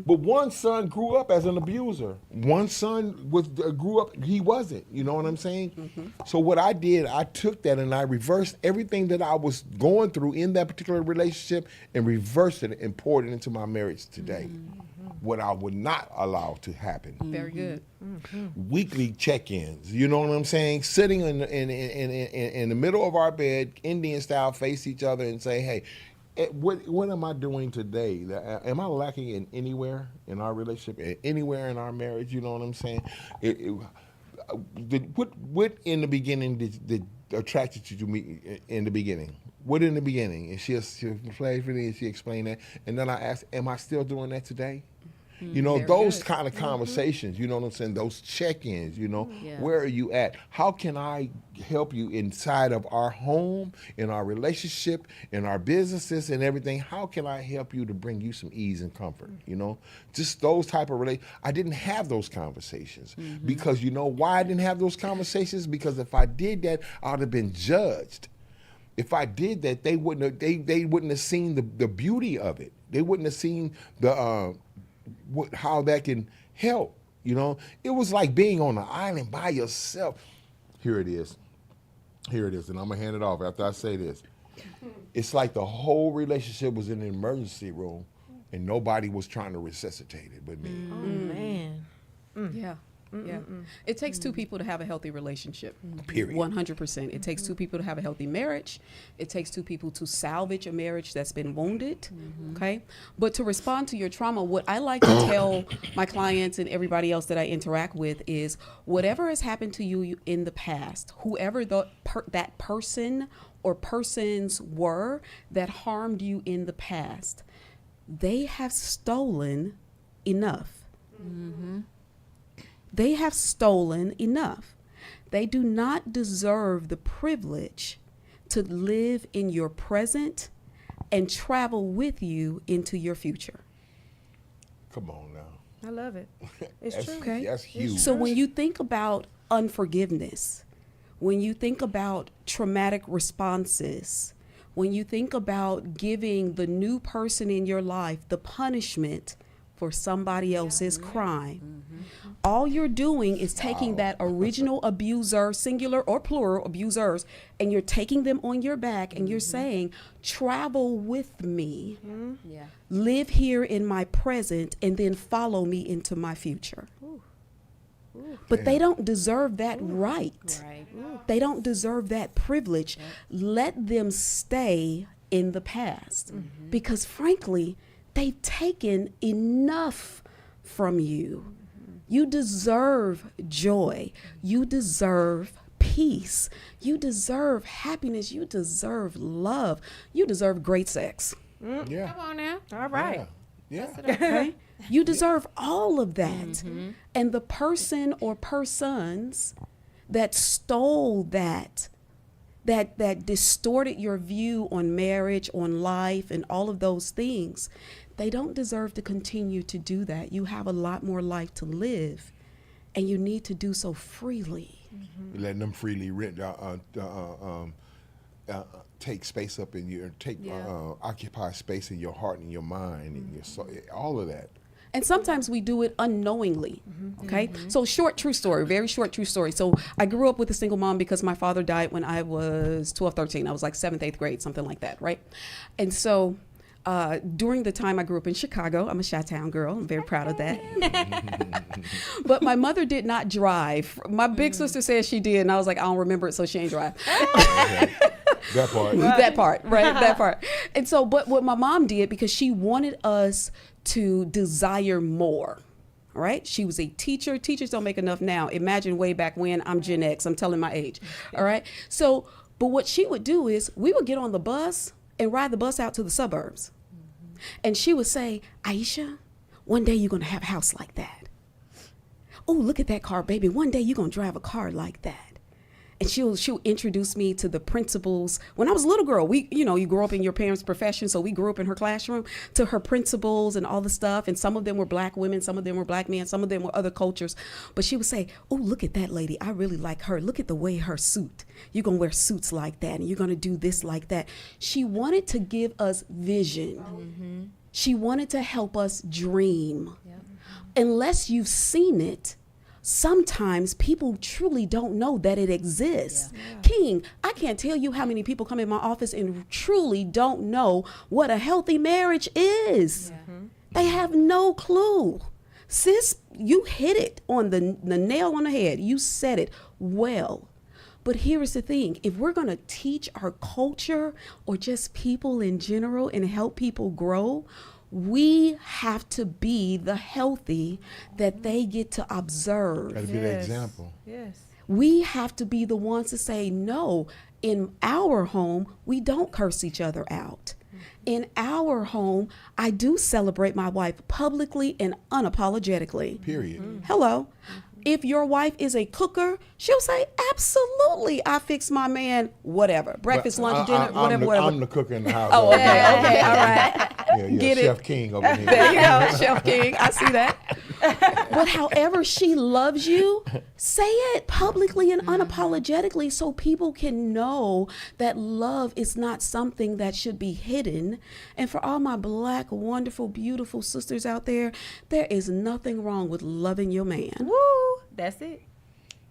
But one son grew up as an abuser. One son grew up, he wasn't. You know what I'm saying? So what I did, I took that and I reversed everything that I was going through in that particular relationship and reversed it and poured it into my marriage today. What I would not allow to happen. Very good. Weekly check-ins, you know what I'm saying? Sitting in the middle of our bed, Indian style, face each other and say, hey, what am I doing today? Am I lacking in anywhere in our relationship, anywhere in our marriage? You know what I'm saying? What in the beginning did attracted you to me in the beginning? What in the beginning? And she played for me and she explained that. And then I asked, am I still doing that today? You know, Very those good. kind of conversations, you know what I'm saying? Those check-ins, you know, Yeah. where are you at? How can I help you inside of our home, in our relationship, in our businesses and everything? How can I help you to bring you some ease and comfort, you know? Just those type of I didn't have those conversations because you know why I didn't have those conversations? Because if I did that, I would have been judged. If I did that, they wouldn't have seen the beauty of it. They wouldn't have seen the how that can help, you know? It was like being on an island by yourself. Here it is, and I'm gonna hand it off after I say this. It's like the whole relationship was in an emergency room and nobody was trying to resuscitate it but me. Oh, man. Yeah. Yeah. It takes 2 people to have a healthy relationship. Period. 100%. It takes 2 people to have a healthy marriage. It takes 2 people to salvage a marriage that's been wounded. Okay. But to respond to your trauma, what I like to tell my clients and everybody else that I interact with is whatever has happened to you in the past, whoever that person or persons were that harmed you in the past, they have stolen enough. They have stolen enough. They do not deserve the privilege to live in your present and travel with you into your future. Come on now. I love it. It's That's, true. Okay. That's huge. So when you think about unforgiveness, when you think about traumatic responses, when you think about giving the new person in your life the punishment for somebody else's crime, all you're doing is taking that original abuser, singular or plural abusers, and you're taking them on your back and you're saying, travel with me, Yeah. live here in my present, and then follow me into my future. But they don't deserve that right. Right. They don't deserve that privilege. Let them stay in the past. Because frankly, they've taken enough from you. You deserve joy. You deserve peace. You deserve happiness. You deserve love. You deserve great sex. Yeah. Come on now. All right. Yeah. Okay? You deserve all of that. And the person or persons that stole that distorted your view on marriage, on life, and all of those things, they don't deserve to continue to do that. You have a lot more life to live, and you need to do so freely. Letting them freely take space up in your, occupy space in your heart and your mind and your soul, all of that. And sometimes we do it unknowingly. Okay. So very short true story. So I grew up with a single mom because my father died when I was 12, 13. I was like 7th, 8th grade, something like that. Right. And so during the time I grew up in Chicago, I'm a Chi-Town girl. I'm very proud of that. But my mother did not drive. My big sister said she did. And I was like, I don't remember it. So she ain't drive. That part. That part, right? That part. And so, but what my mom did, because she wanted us to desire more, all right? She was a teacher. Teachers don't make enough now. Imagine way back when. I'm Gen X. I'm telling my age, all right? So, but what she would do is we would get on the bus and ride the bus out to the suburbs. And she would say, Aisha, one day you're going to have a house like that. Oh, look at that car, baby. One day you're going to drive a car like that. And she'll introduce me to the principals. When I was a little girl, you grow up in your parents' profession, so we grew up in her classroom, to her principals and all the stuff. And some of them were black women, some of them were black men, some of them were other cultures. But she would say, oh, look at that lady. I really like her. Look at the way her suit. You're going to wear suits like that, and you're going to do this like that. She wanted to give us vision. She wanted to help us dream. Unless you've seen it, sometimes people truly don't know that it exists. King, I can't tell you how many people come in my office and truly don't know what a healthy marriage is. They have no clue. Sis, you hit it on the nail on the head. You said it well. But here is the thing. If we're going to teach our culture or just people in general and help people grow, we have to be the healthy that they get to observe. Got to be the example. Yes. We have to be the ones to say, no, in our home, we don't curse each other out. In our home, I do celebrate my wife publicly and unapologetically. Period. Hello. If your wife is a cooker, she'll say, absolutely, I fix my man, whatever. Breakfast, But lunch, dinner, I'm whatever. I'm the cooker in the house. Oh, okay, all right. Yeah, Get it. Chef King over here. There you go, Chef King. I see that. But however she loves you, say it publicly and unapologetically so people can know that love is not something that should be hidden. And for all my black, wonderful, beautiful sisters out there, there is nothing wrong with loving your man. Woo! That's it.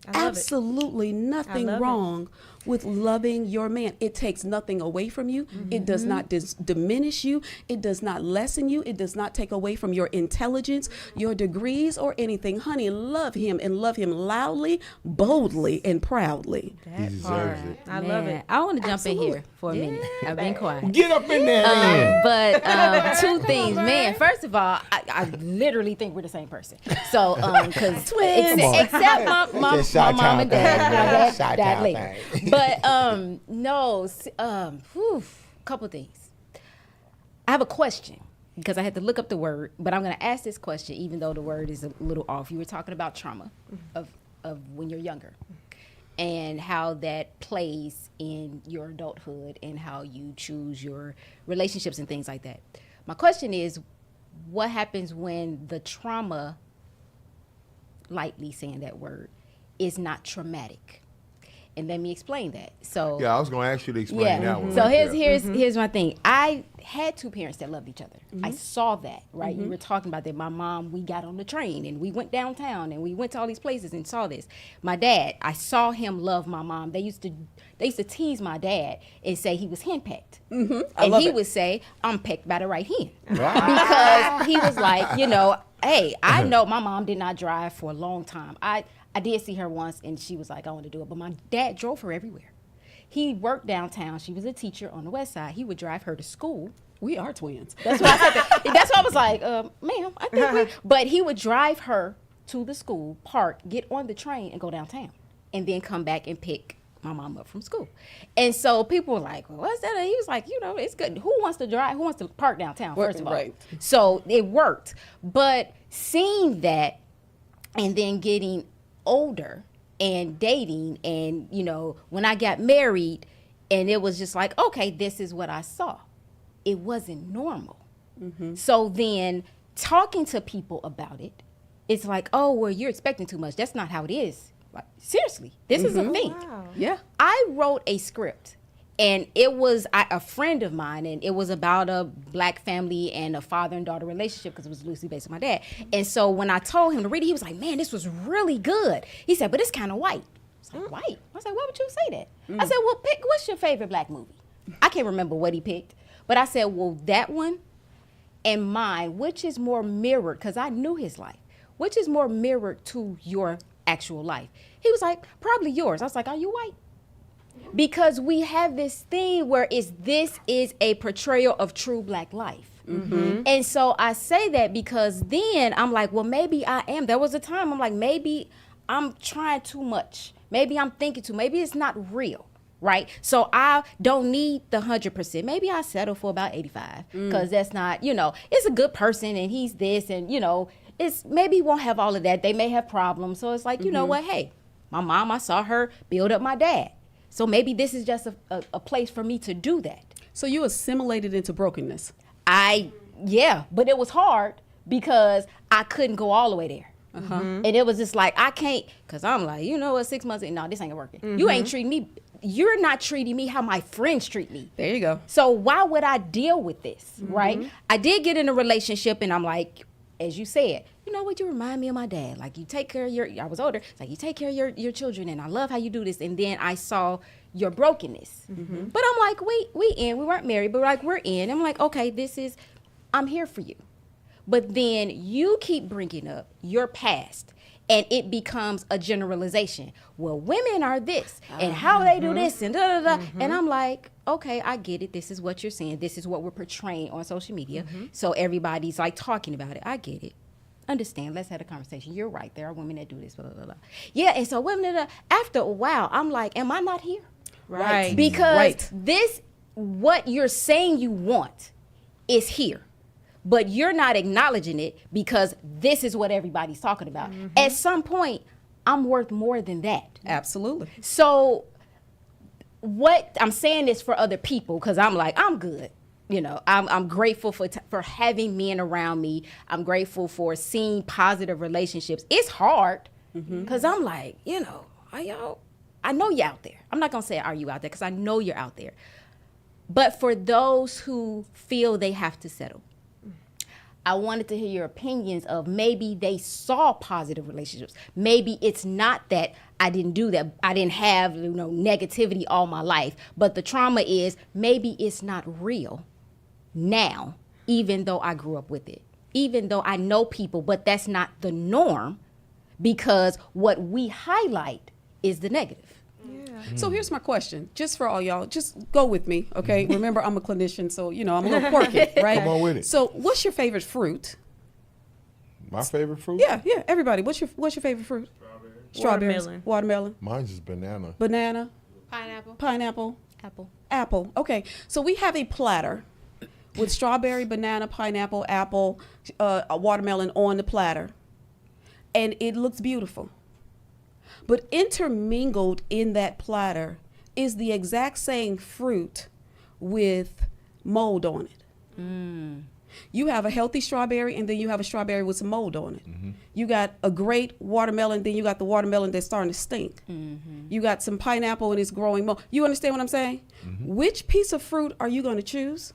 I love Absolutely nothing love it. wrong with loving your man. It takes nothing away from you. It does not diminish you. It does not lessen you. It does not take away from your intelligence, your degrees, or anything. Honey, love him and love him loudly, boldly, and proudly. He deserves it. I love it. I want to jump in here for a minute. I've been quiet. Get up in there, then. But two things, man. First of all, I literally think we're the same person. So, because Twins. except my mom and dad, Chi-Town that thing. later. But couple things. I have a question because I had to look up the word, but I'm going to ask this question even though the word is a little off. You were talking about trauma of when you're younger and how that plays in your adulthood and how you choose your relationships and things like that. My question is, what happens when the trauma, lightly saying that word, is not traumatic? And let me explain that. So Yeah, I was going to ask you to explain that one. So right there. here's my thing. I had two parents that loved each other. I saw that, right? You were talking about that. My mom, we got on the train and we went downtown and we went to all these places and saw this. My dad, I saw him love my mom. They used to tease my dad and say he was henpecked. And he would say, I'm pecked by the right hand. Because he was like, hey, I know my mom did not drive for a long time. I did see her once, and she was like, I want to do it. But my dad drove her everywhere. He worked downtown. She was a teacher on the west side. He would drive her to school. We are twins. That's why I said that. That's why I was like, ma'am, I think we... But he would drive her to the school, park, get on the train, and go downtown. And then come back and pick my mom up from school. And so people were like, well, what's that? And he was like, it's good. Who wants to drive? Who wants to park downtown, first of all? Right. So it worked. But seeing that and then getting older and dating and when I got married and it was just like, okay, this is what I saw. It wasn't normal. So then talking to people about it, it's like, oh, well, you're expecting too much. That's not how it is. Like, seriously, this is a thing. Wow. Yeah. I wrote a script. And it was a friend of mine, and it was about a black family and a father and daughter relationship because it was loosely based on my dad. And so when I told him to read it, he was like, man, this was really good. He said, but it's kind of white. I was like, white? I was like, why would you say that? I said, well, pick, what's your favorite black movie? I can't remember what he picked. But I said, well, that one and mine, which is more mirrored, because I knew his life, which is more mirrored to your actual life? He was like, probably yours. I was like, are you white? Because we have this thing where this is a portrayal of true black life. And so I say that because then I'm like, well, maybe I am. There was a time I'm like, maybe I'm trying too much. Maybe I'm thinking too. Maybe it's not real, right? So I don't need the 100%. Maybe I settle for about 85 because that's not, it's a good person and he's this and, it's maybe he won't have all of that. They may have problems. So it's like, you know what? Hey, my mom, I saw her build up my dad. So maybe this is just a place for me to do that. So you assimilated into brokenness. But it was hard because I couldn't go all the way there. And it was just like, I can't, because I'm like, 6 months, no, this ain't working. You ain't treating me, you're not treating me how my friends treat me. There you go. So why would I deal with this, right? I did get in a relationship and I'm like, as you said, you know what, you remind me of my dad. Like, you take care of I was older, it's like, you take care of your children, and I love how you do this. And then I saw your brokenness. But I'm like, we weren't married, but like, we're in. I'm like, okay, I'm here for you. But then you keep bringing up your past, and it becomes a generalization. Well, women are this, and how they do this, and da-da-da. And I'm like, okay, I get it. This is what you're saying. This is what we're portraying on social media. So everybody's like talking about it. I get it. Understand. Let's have a conversation. You're right. There are women that do this, blah, blah, blah. Yeah, and so women, after a while, I'm like, am I not here? Right. Because what you're saying you want is here. But you're not acknowledging it because this is what everybody's talking about. At some point, I'm worth more than that. Absolutely. So what I'm saying this for other people because I'm like, I'm good. I'm grateful for having men around me. I'm grateful for seeing positive relationships. It's hard because I'm like, are y'all? I know you're out there. I'm not going to say, are you out there? Because I know you're out there. But for those who feel they have to settle, I wanted to hear your opinions of maybe they saw positive relationships. Maybe it's not that I didn't do that. I didn't have negativity all my life. But the trauma is maybe it's not real now, even though I grew up with it. Even though I know people, but that's not the norm because what we highlight is the negative. So here's my question, just for all y'all, just go with me, okay? Remember, I'm a clinician, so, I'm a little quirky, right? Come on with it. So what's your favorite fruit? My favorite fruit? Yeah, everybody. What's your favorite fruit? Strawberries. Watermelon. Watermelon. Mine's just banana. Banana. Pineapple. Pineapple? Apple. Apple. Okay. So we have a platter with strawberry, banana, pineapple, apple, a watermelon on the platter. And it looks beautiful. But intermingled in that platter is the exact same fruit with mold on it. You have a healthy strawberry, and then you have a strawberry with some mold on it. You got a great watermelon, then you got the watermelon that's starting to stink. You got some pineapple and it's growing mold. You understand what I'm saying? Which piece of fruit are you going to choose?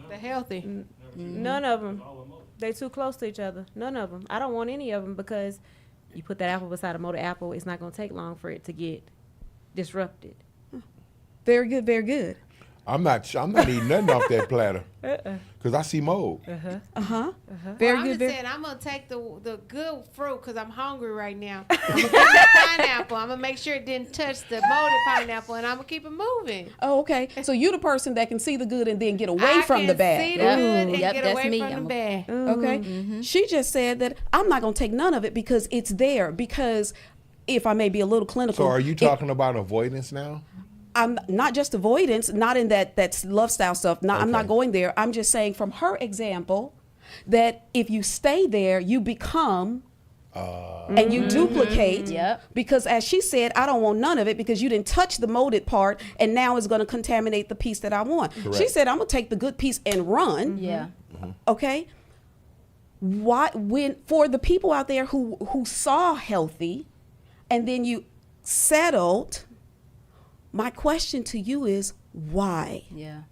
The healthy. None of them. They too close to each other. None of them. I don't want any of them because you put that apple beside a molded apple, it's not going to take long for it to get disrupted. Very good, very good. I'm not eating nothing off that platter because I see mold. Very I'm good. just Very, saying, I'm gonna take the good fruit because I'm hungry right now. I'm gonna take the pineapple. I'm gonna make sure it didn't touch the molded pineapple, and I'm gonna keep it moving. oh, okay. So you're the person that can see the good and then get away I from can the bad. see the Yep. good and Yep, get that's away me. from the bad. Okay. She just said that I'm not going to take none of it because it's there. Because if I may be a little clinical. So are you talking about avoidance now? I'm not just avoidance, not in that's love style stuff. Not, I'm not Okay. going there. I'm just saying from her example that if you stay there, you become and you duplicate. Yep. Because as she said, I don't want none of it because you didn't touch the molded part and now it's going to contaminate the piece that I want. She Correct. said, I'm going to take the good piece and run. Yeah. Okay. For the people out there who saw healthy and then you settled, my question to you is why? Yeah.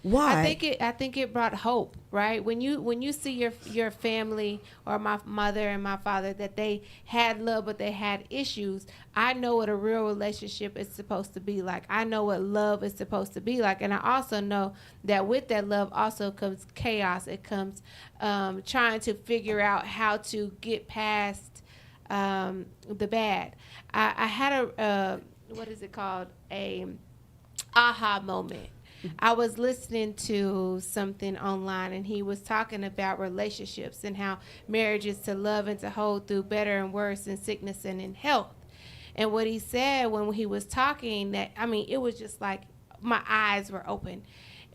Why? I think it brought hope, right? When you see your family or my mother and my father that they had love but they had issues, I know what a real relationship is supposed to be like. I know what love is supposed to be like, and I also know that with that love also comes chaos. It comes trying to figure out how to get past the bad. I had a what is it called? A aha moment. I was listening to something online and he was talking about relationships and how marriage is to love and to hold through better and worse in sickness and in health. And what he said when he was talking, that, I mean, it was just like my eyes were open.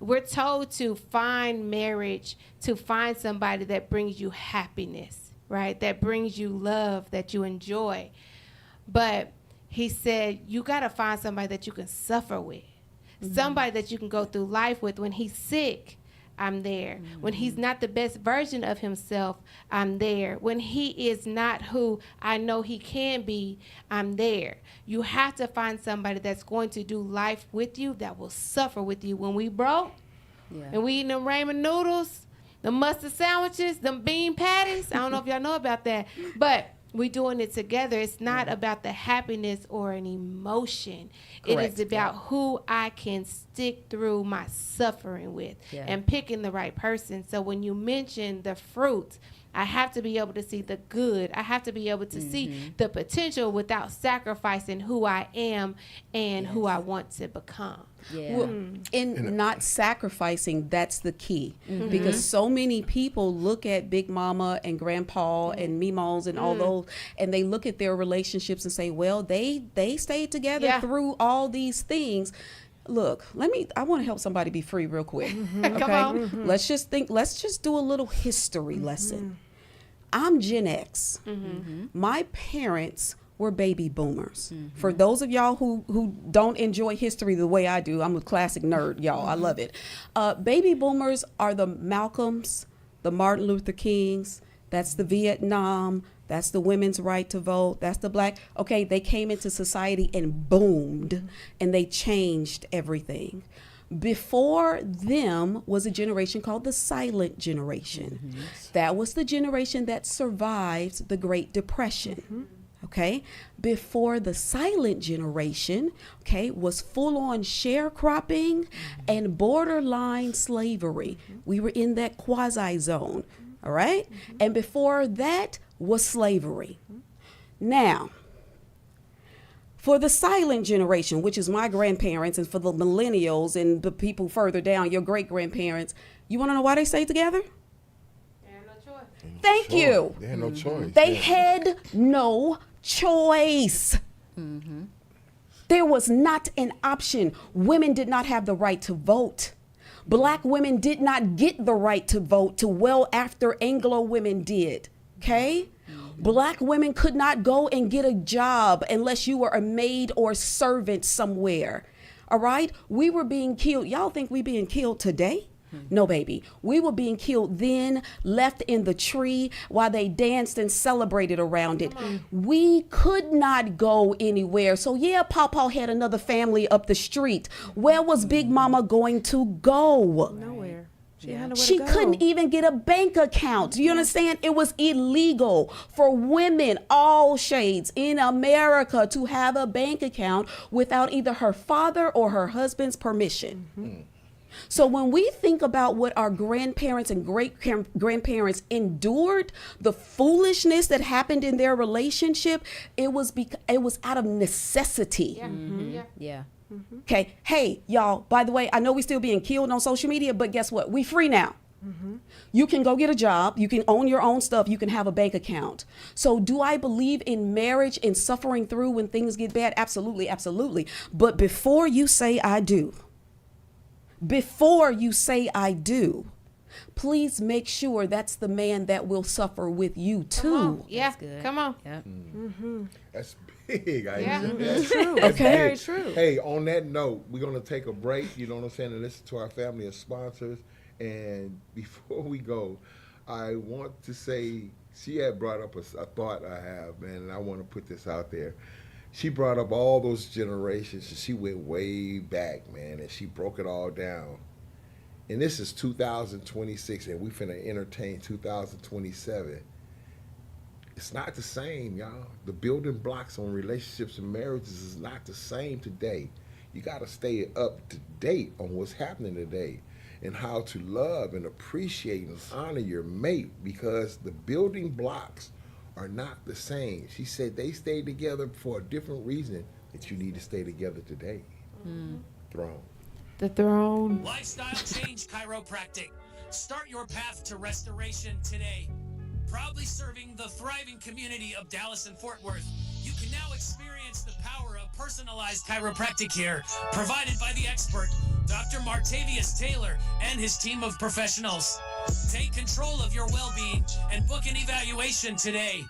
We're told to find marriage, to find somebody that brings you happiness, right? That brings you love, that you enjoy. But he said, you got to find somebody that you can suffer with. Somebody that you can go through life with. When he's sick, I'm there. When he's not the best version of himself, I'm there. When he is not who I know he can be, I'm there. You have to find somebody that's going to do life with you, that will suffer with you. When we broke, and we eating them ramen noodles, the mustard sandwiches, them bean patties. I don't know if y'all know about that, but we doing it together. It's not about the happiness or an emotion. Correct. It is about who I can stick through my suffering with and picking the right person. So when you mention the fruit, I have to be able to see the good. I have to be able to see the potential without sacrificing who I am and who I want to become. Yeah. Well, in not sacrificing, that's the key. Because so many people look at Big Mama and Grandpa and Mimos and all those, and they look at their relationships and say, well, they stayed together through all these things. Look, I want to help somebody be free real quick. Okay? Come on. Let's just do a little history lesson. I'm Gen X. My parents were baby boomers. For those of y'all who don't enjoy history the way I do, I'm a classic nerd, y'all. I love it. Baby boomers are the Malcolms, the Martin Luther Kings. That's the Vietnam. That's the women's right to vote. That's the black. Okay, they came into society and boomed, and they changed everything. Before them was a generation called the silent generation. That was the generation that survived the Great Depression. Okay, before the silent generation, okay, was full on sharecropping and borderline slavery. We were in that quasi zone. All right, and before that was slavery. Now, for the silent generation, which is my grandparents, and for the millennials and the people further down, your great grandparents, you want to know why they stayed together? Thank you. They had no choice. They had no choice. There was not an option. Women did not have the right to vote. Black women did not get the right to vote till well after Anglo women did. Okay? Black women could not go and get a job unless you were a maid or servant somewhere. All right? We were being killed. Y'all think we being killed today? No, baby. We were being killed then, left in the tree while they danced and celebrated around it. We could not go anywhere. So yeah, Pawpaw had another family up the street. Where was Big Mama going to go? Nowhere. She couldn't even get a bank account. Do you understand? It was illegal for women, all shades in America, to have a bank account without either her father or her husband's permission. So when we think about what our grandparents and great-grandparents endured, the foolishness that happened in their relationship, it was out of necessity. Yeah. Okay, hey, y'all, by the way, I know we still being killed on social media, but guess what? We free now. You can go get a job. You can own your own stuff. You can have a bank account. So do I believe in marriage and suffering through when things get bad? Absolutely, absolutely. But before you say I do, please make sure that's the man that will suffer with you too. Yeah, good. come on. Yep. That's big. Yeah. That's true. That's Okay. Very big. true. Hey, on that note, we're going to take a break, you know what I'm saying, and listen to our family of sponsors. And before we go, I want to say, she had brought up a thought I have, man, and I want to put this out there. She brought up all those generations, and she went way back, man, and she broke it all down. And this is 2026, and we finna entertain 2027. It's not the same, y'all. The building blocks on relationships and marriages is not the same today. You gotta stay up to date on what's happening today and how to love and appreciate and honor your mate, because the building blocks are not the same. She said they stayed together for a different reason that you need to stay together today. Throne. The throne. Lifestyle Change Chiropractic. Start your path to restoration today. Proudly serving the thriving community of Dallas and Fort Worth, you can now experience the power of personalized chiropractic care provided by the expert, Dr. Martavius Taylor, and his team of professionals. Take control of your well-being and book an evaluation today.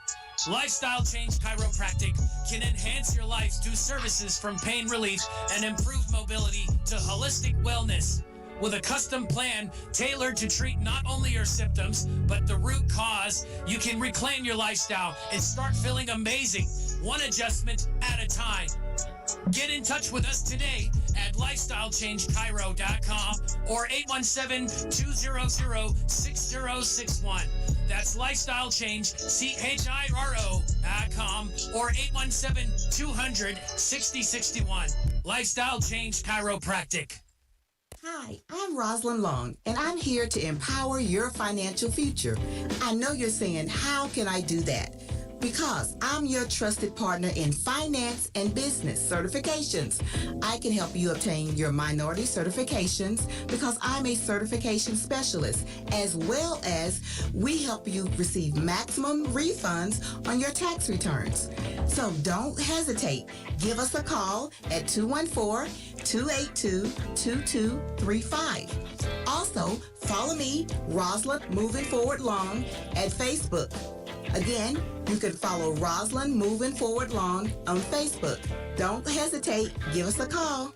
Lifestyle Change Chiropractic can enhance your life through services from pain relief and improved mobility to holistic wellness. With a custom plan tailored to treat not only your symptoms, but the root cause, you can reclaim your lifestyle and start feeling amazing, one adjustment at a time. Get in touch with us today at lifestylechangechiro.com or 817-200-6061. That's lifestylechangechiro.com or 817-200-6061. Lifestyle Change Chiropractic. Hi, I'm Rosalind Long, and I'm here to empower your financial future. I know you're saying, how can I do that? Because I'm your trusted partner in finance and business certifications. I can help you obtain your minority certifications because I'm a certification specialist, as well as we help you receive maximum refunds on your tax returns. So don't hesitate. Give us a call at 214-282-2235. Also, follow me, Rosalind Moving Forward Long, at Facebook. Again, you can follow Rosalind Moving Forward Long on Facebook. Don't hesitate. Give us a call.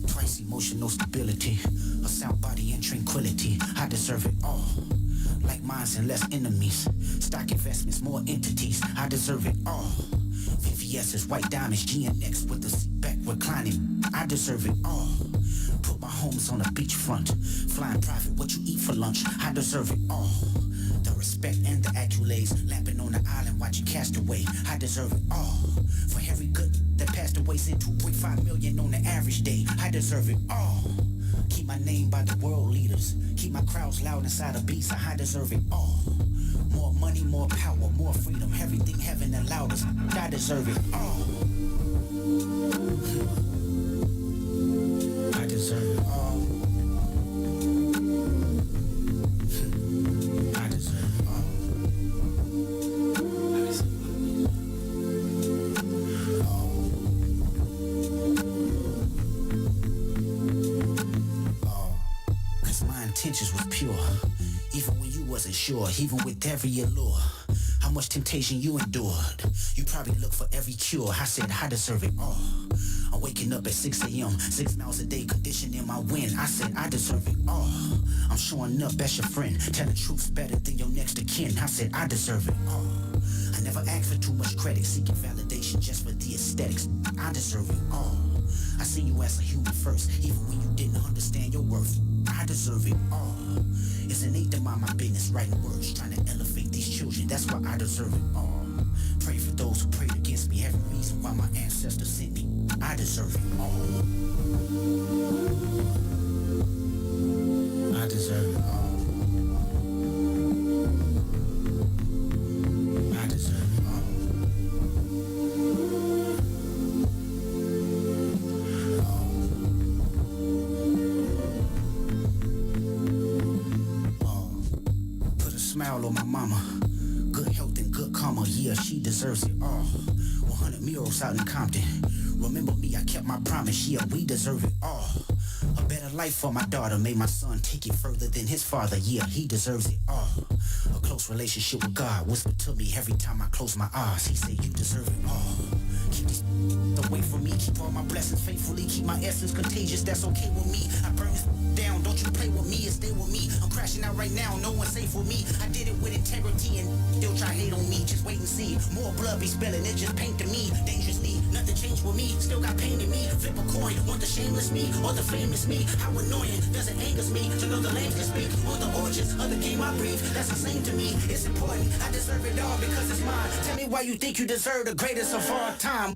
Twice emotional stability, a sound body and tranquility. I deserve it all. Like minds and less enemies. Stock investments, more entities. I deserve it all. VVS's white diamonds, GNX with the seat back reclining. I deserve it all. Put my homes on a beachfront. Flying private, what you eat for lunch. I deserve it all. The respect and the accolades. Lapping on the island, watching castaway. I deserve it all. For every good that passed away, sent 2.5 million on the average day. I deserve it all. Keep my name by the world leaders. Keep my crowds loud inside of beats. I deserve it all. More money, more power, more freedom. Everything heaven allowed us. I deserve it all. I deserve it all. I deserve it all. Cause my intentions was pure. Even when you wasn't sure, even with every allure. How much temptation you endured. You probably look for every cure. I said I deserve it all. I'm waking up at 6 a.m. 6 miles a day, conditioning my wind. I said I deserve it all. I'm showing up as your friend. Telling truth's better than your next of kin. I said I deserve it all. I never asked for too much credit, seeking validation just for the aesthetics. I deserve it all. I see you as a human first, even when you didn't understand your worth. I deserve it all. It's innate to mind my business, writing words, trying to elevate these children. That's why I deserve it all. Pray for those who prayed against me. Every reason why my ancestors sent me. I deserve it all. I deserve it all. I deserve it all. Smile on my mama. Good health and good karma. Yeah, she deserves it all. 100 murals out in Compton. Remember me, I kept my promise. Yeah, we deserve it all. A better life for my daughter. Made my son take it further than his father. Yeah, he deserves it all. A close relationship with God. Whispered to me every time I close my eyes. He said, you deserve it all. Keep these away from me. Keep all my blessings faithfully. Keep my essence contagious. That's okay with me. I burn this down. Don't you play with me and stay with me. I'm crashing out right now. No one's safe with me. I did it with integrity and still try hate on me. Just wait and see. More blood be spilling. It just paint to me. Dangerously. Nothing changed with me. Still got pain in me. Flip a coin. Want the shameless me or the famous me? How annoying does it angers me to know the lanes can speak on the origins of the game I breathe? That's the same to me. It's important. I deserve it all because it's mine. Tell me why you think you deserve the greatest of all time.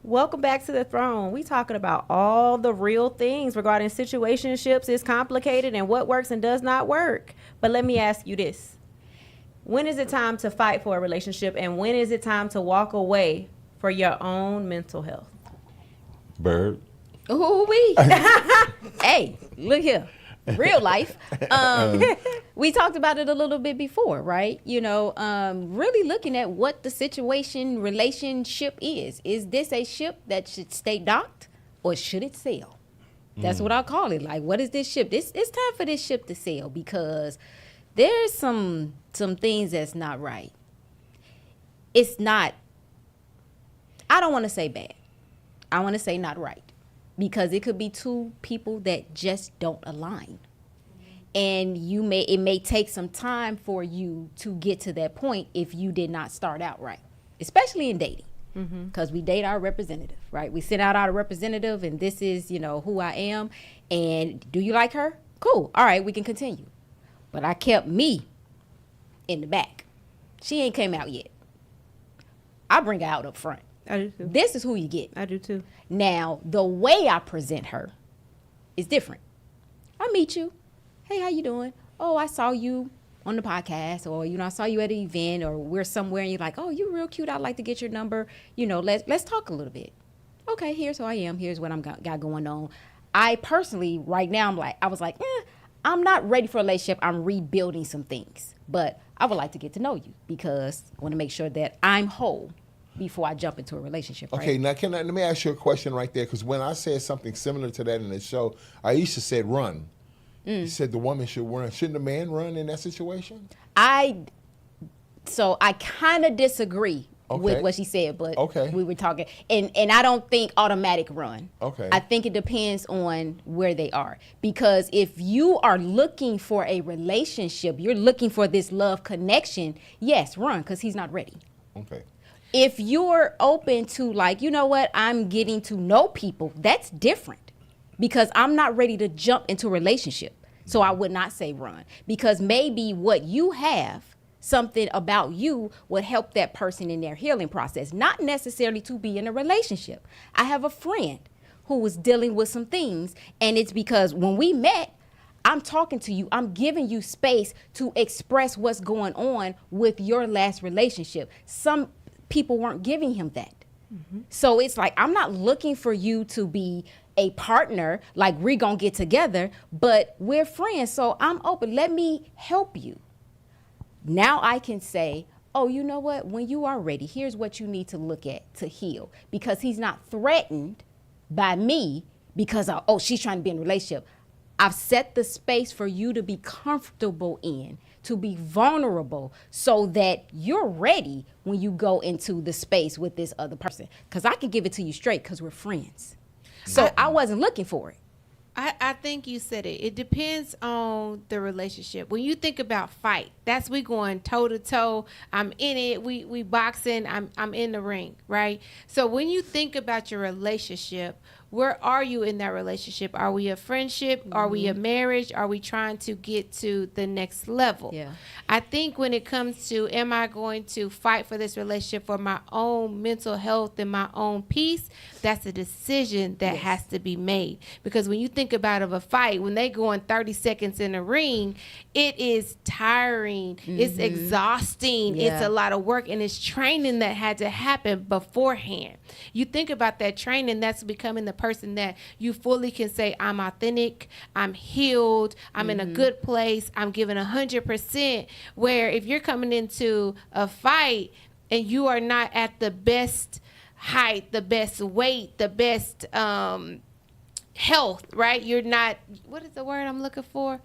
Welcome back to the throne. We talking about all the real things regarding situationships. It's complicated and what works and does not work. But let me ask you this. When is it time to fight for a relationship and when is it time to walk away for your own mental health? Bird. Ooh wee. Hey, look here. Real life. We talked about it a little bit before, right? You know, really looking at what the relationship is. Is this a ship that should stay docked or should it sail? That's what I call it. Like, what is this ship? It's time for this ship to sail because there's some things that's not right. It's not, I don't want to say bad. I want to say not right. Because it could be two people that just don't align. And it may take some time for you to get to that point if you did not start out right, especially in dating. Because we date our representative, right? We send out our representative and this is, who I am. And do you like her? Cool. All right, we can continue. But I kept me in the back. She ain't came out yet. I bring her out up front. I do too. This is who you get. I do too. Now, the way I present her is different. I meet you. Hey, how you doing? Oh, I saw you on the podcast, or I saw you at an event, or we're somewhere, and you're like, oh, you're real cute. I'd like to get your number. Let's talk a little bit. Okay, here's who I am. Here's what I'm got going on. I personally, right now, I was like, I'm not ready for a relationship. I'm rebuilding some things, but I would like to get to know you because I want to make sure that I'm whole before I jump into a relationship. Okay, right? now let me ask you a question right there, because when I said something similar to that in the show, Aisha said run. You said the woman should run. Shouldn't the man run in that situation? So I kind of disagree with what she said, but we were talking, and I don't think automatic run. Okay. I think it depends on where they are, because if you are looking for a relationship, you're looking for this love connection, yes, run, because he's not ready. Okay. If you're open to I'm getting to know people, that's different. because I'm not ready to jump into a relationship. So I would not say run, because maybe what you have, something about you, would help that person in their healing process, not necessarily to be in a relationship. I have a friend who was dealing with some things, and it's because when we met, I'm talking to you, I'm giving you space to express what's going on with your last relationship. Some people weren't giving him that. So it's like, I'm not looking for you to be a partner, like we're gonna get together, but we're friends, so I'm open. Let me help you. Now I can say, oh, you know what? When you are ready, here's what you need to look at to heal. Because he's not threatened by me because, oh, she's trying to be in a relationship. I've set the space for you to be comfortable in, to be vulnerable, so that you're ready when you go into the space with this other person. Because I can give it to you straight because we're friends. So I wasn't looking for it. I think you said it. It depends on the relationship. When you think about fight, that's we going toe to toe. I'm in it. We boxing. I'm in the ring, right? So when you think about your relationship, where are you in that relationship? Are we a friendship? Are we a marriage? Are we trying to get to the next level? Yeah. I think when it comes to, am I going to fight for this relationship for my own mental health and my own peace? That's a decision that has to be made. Because when you think about a fight, when they go in 30 seconds in a ring, it is tiring. It's exhausting. Yeah. It's a lot of work, and it's training that had to happen beforehand. You think about that training, that's becoming the person that you fully can say, I'm authentic, I'm healed, I'm in a good place, I'm giving 100%. Where if you're coming into a fight and you are not at the best height, the best weight, the best health, right? You're not, what is the word I'm looking for?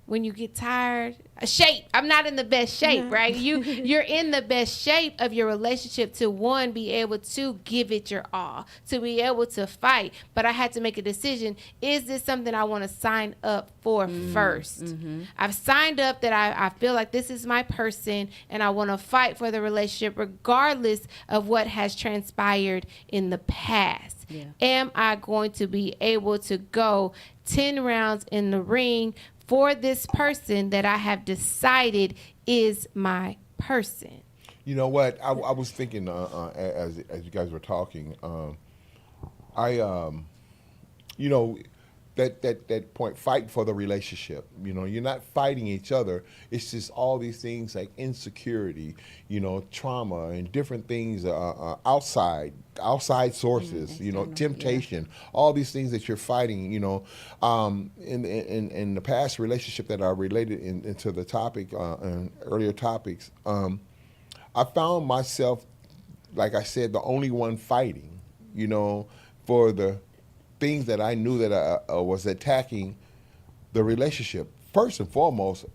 When you get tired, shape. I'm not in the best shape, right? You're in the best shape of your relationship to, one, be able to give it your all, to be able to fight. But I had to make a decision. Is this something I want to sign up for first? I've signed up that I feel like this is my person, and I want to fight for the relationship regardless of what has transpired in the past. Yeah. Am I going to be able to go 10 rounds in the ring for this person that I have decided is my person? You know what? I was thinking as you guys were talking. You know, that point, fight for the relationship. You know, you're not fighting each other. It's just all these things like insecurity, you know, trauma and different things, outside sources, you know, temptation, all these things that you're fighting, you know. In the past relationship that I related into the topic, and earlier topics, I found myself, like I said, the only one fighting, you know, for the things that I knew that I was attacking the relationship. First and foremost,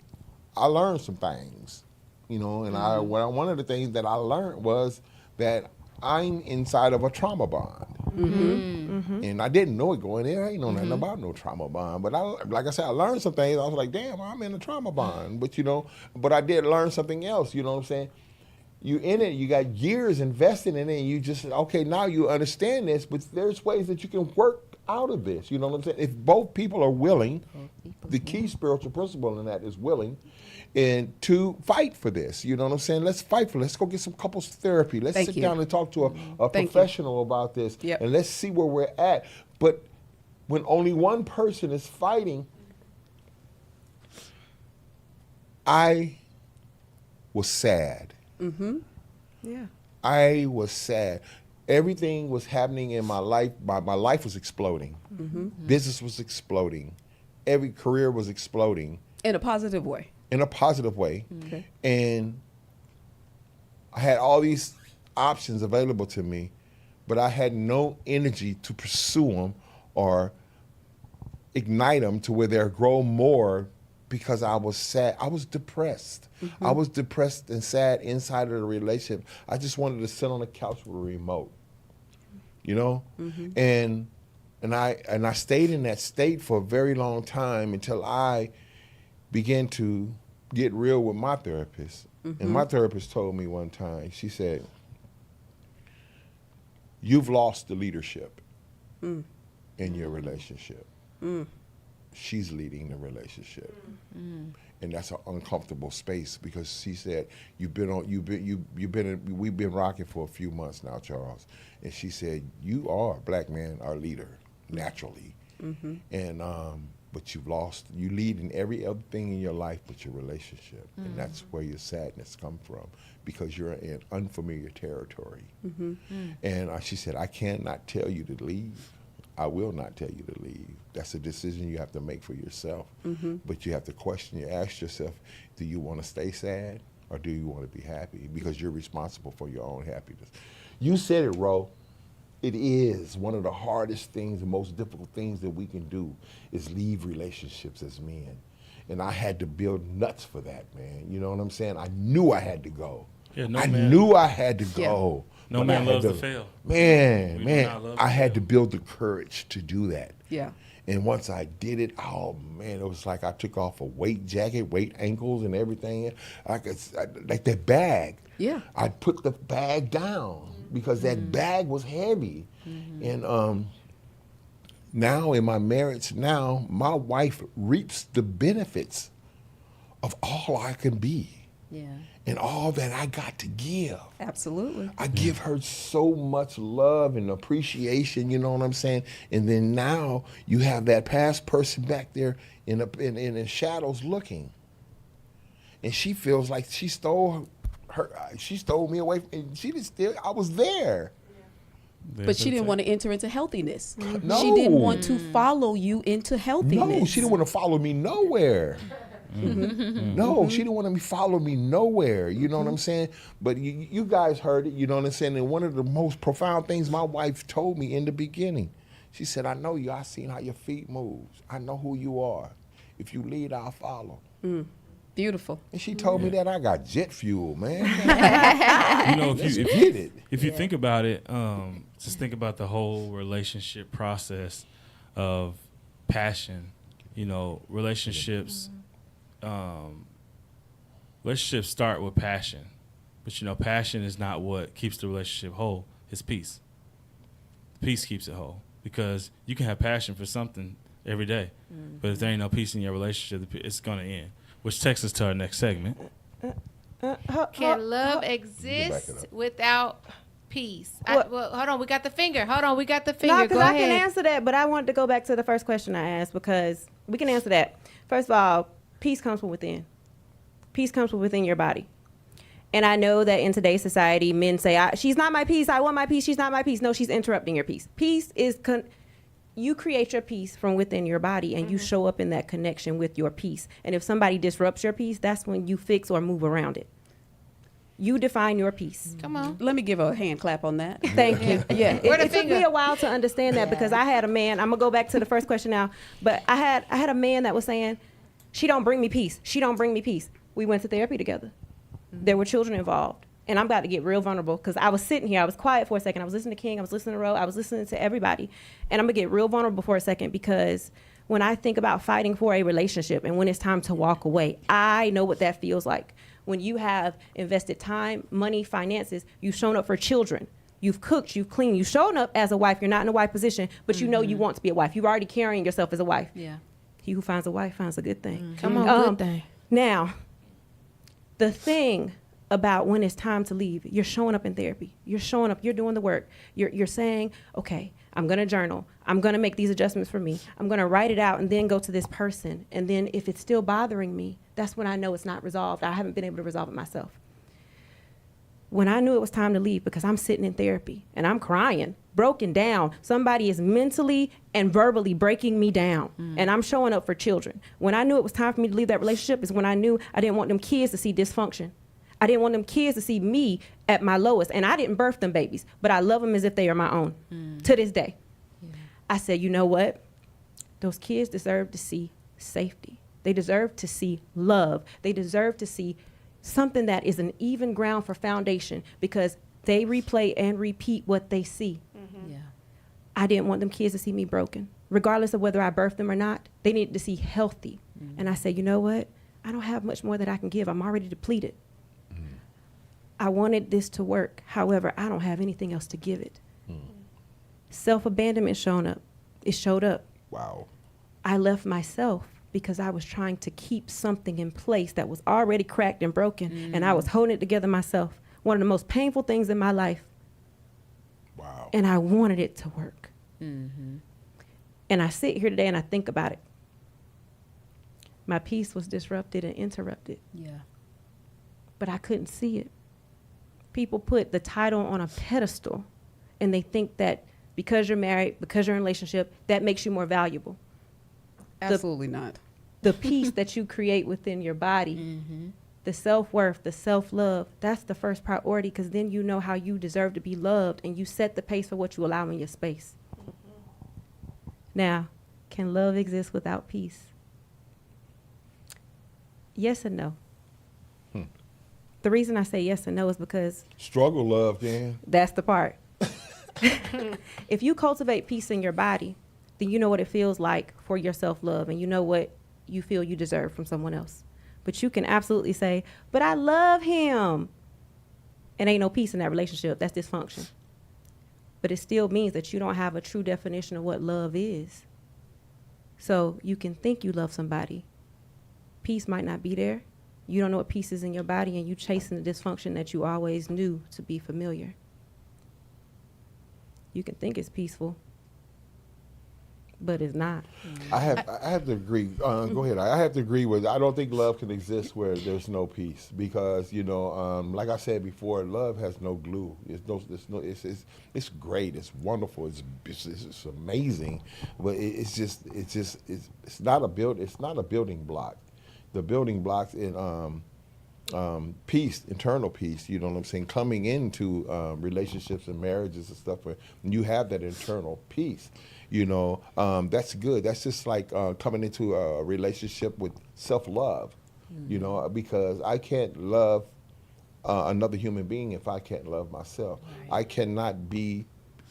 I learned some things, you know, and one of the things that I learned was that I'm inside of a trauma bond. And I didn't know it going in. I ain't know nothing about no trauma bond. But like I said, I learned some things. I was like, damn, I'm in a trauma bond. But, you know, but I did learn something else, you know what I'm saying? You in it, you got years invested in it, and you just, okay, now you understand this, but there's ways that you can work out of this, you know what I'm saying? If both people are willing, the key spiritual principle in that is willing, and to fight for this, you know what I'm saying? Let's fight for it. Let's go get some couples therapy. Let's sit down and talk to a professional about this, and let's see where we're at. But when only one person is fighting, I was sad. Yeah. I was sad. Everything was happening in my life. My life was exploding. Business was exploding. Every career was exploding. In a positive way. In a positive way. Okay. And I had all these options available to me, but I had no energy to pursue them or ignite them to where they'll grow more, because I was sad. I was depressed. I was depressed and sad inside of the relationship. I just wanted to sit on the couch with a remote, you know? And I stayed in that state for a very long time until I began to get real with my therapist. And my therapist told me one time, she said, you've lost the leadership in your relationship. she's leading the relationship. And that's an uncomfortable space because she said, we've been rocking for a few months now, Charles. And she said, you are, black man, our leader, naturally. And, but you lead in every other thing in your life but your relationship. And that's where your sadness comes from because you're in unfamiliar territory. And she said, I cannot tell you to leave. I will not tell you to leave. That's a decision you have to make for yourself. But you have to ask yourself, do you want to stay sad or do you want to be happy? Because you're responsible for your own happiness. You said it, Ro. It is one of the hardest things, the most difficult things that we can do is leave relationships as men. And I had to build nuts for that, man. You know what I'm saying? I knew I had to go. Yeah, I knew I had to go. No man loves to fail. Man, I had to build the courage to do that. Yeah. And once I did it, oh man, it was like I took off a weight jacket, weight ankles and everything. Like that bag. Yeah. I put the bag down because that bag was heavy. And now in my marriage now, my wife reaps the benefits of all I can be. Yeah. And all that I got to give. Absolutely. I give her so much love and appreciation, you know what I'm saying? And then now you have that past person back there in the shadows looking. And she feels like she stole me away, and I was there. But she didn't want to enter into healthiness. No. She didn't want to follow you into healthiness. No, she didn't want to follow me nowhere. No, she didn't want to follow me nowhere. You know what I'm saying? But you guys heard it. You know what I'm saying? And one of the most profound things my wife told me in the beginning, she said, I know you. I seen how your feet moves. I know who you are. If you lead, I'll follow. Beautiful. And she told me that I got jet fuel, man. You know, if you think about it, just think about the whole relationship process of passion. You know, relationships start with passion, but you know, passion is not what keeps the relationship whole. It's peace. Peace keeps it whole because you can have passion for something every day, but if there ain't no peace in your relationship, it's gonna end. Which takes us to our next segment. Can love exist without peace? Well, hold on, we got the finger. No, Go because I ahead. can answer that, but I wanted to go back to the first question I asked because we can answer that. First of all, peace comes from within. Peace comes from within your body. And I know that in today's society, men say, she's not my peace, I want my peace, she's not my peace. No, she's interrupting your peace. Peace is, you create your peace from within your body and you show up in that connection with your peace. And if somebody disrupts your peace, that's when you fix or move around it. You define your peace. Come on. Let me give a hand clap on that. Thank you. Yeah, it took me a while to understand that because I had a man. I'm gonna go back to the first question now, but I had a man that was saying, "She don't bring me peace. She don't bring me peace." We went to therapy together. There were children involved, and I'm about to get real vulnerable because I was sitting here. I was quiet for a second. I was listening to King. I was listening to Ro. I was listening to everybody, and I'm gonna get real vulnerable for a second because when I think about fighting for a relationship and when it's time to walk away, I know what that feels like. When you have invested time, money, finances, you've shown up for children. You've cooked, you've cleaned, you've shown up as a wife. You're not in a wife position, but you know you want to be a wife. You're already carrying yourself as a wife. Yeah. He who finds a wife finds a good thing. Come on, good thing. Now, the thing about when it's time to leave, you're showing up in therapy. You're showing up, you're doing the work. You're saying, okay, I'm gonna journal. I'm gonna make these adjustments for me. I'm gonna write it out and then go to this person. And then if it's still bothering me, that's when I know it's not resolved. I haven't been able to resolve it myself. When I knew it was time to leave because I'm sitting in therapy and I'm crying, broken down. Somebody is mentally and verbally breaking me down and I'm showing up for children. When I knew it was time for me to leave that relationship is when I knew I didn't want them kids to see dysfunction. I didn't want them kids to see me at my lowest. And I didn't birth them babies, but I love them as if they are my own to this day. Yeah. I said, you know what? Those kids deserve to see safety. They deserve to see love. They deserve to see something that is an even ground for foundation because they replay and repeat what they see. Yeah. I didn't want them kids to see me broken. Regardless of whether I birthed them or not, they needed to see healthy. And I said, you know what? I don't have much more that I can give. I'm already depleted. I wanted this to work. However, I don't have anything else to give it. Self-abandonment showed up. It showed up. Wow. I left myself because I was trying to keep something in place that was already cracked and broken, and I was holding it together myself. One of the most painful things in my life. Wow. And I wanted it to work. And I sit here today and I think about it. My peace was disrupted and interrupted. Yeah. But I couldn't see it. People put the title on a pedestal, and they think that because you're married, because you're in a relationship, that makes you more valuable. Absolutely not. The peace that you create within your body, the self-worth, the self-love, that's the first priority, because then you know how you deserve to be loved, and you set the pace for what you allow in your space. Now, can love exist without peace? Yes and no. The reason I say yes and no is because Struggle love, Dan. that's the part. If you cultivate peace in your body, then you know what it feels like for your self-love, and you know what you feel you deserve from someone else. But you can absolutely say, but I love him. And ain't no peace in that relationship. That's dysfunction. But it still means that you don't have a true definition of what love is. So you can think you love somebody. Peace might not be there. You don't know what peace is in your body, and you chasing the dysfunction that you always knew to be familiar. You can think it's peaceful, but it's not. I have to agree. Go ahead. I have to agree with. I don't think love can exist where there's no peace, because like I said before, love has no glue. It's great. It's wonderful. It's amazing, but it's not a building block. The building blocks in peace, internal peace, you know what I'm saying, coming into relationships and marriages and stuff, where you have that internal peace, that's good. That's just like coming into a relationship with self-love, because I can't love another human being if I can't love myself. Right. I cannot be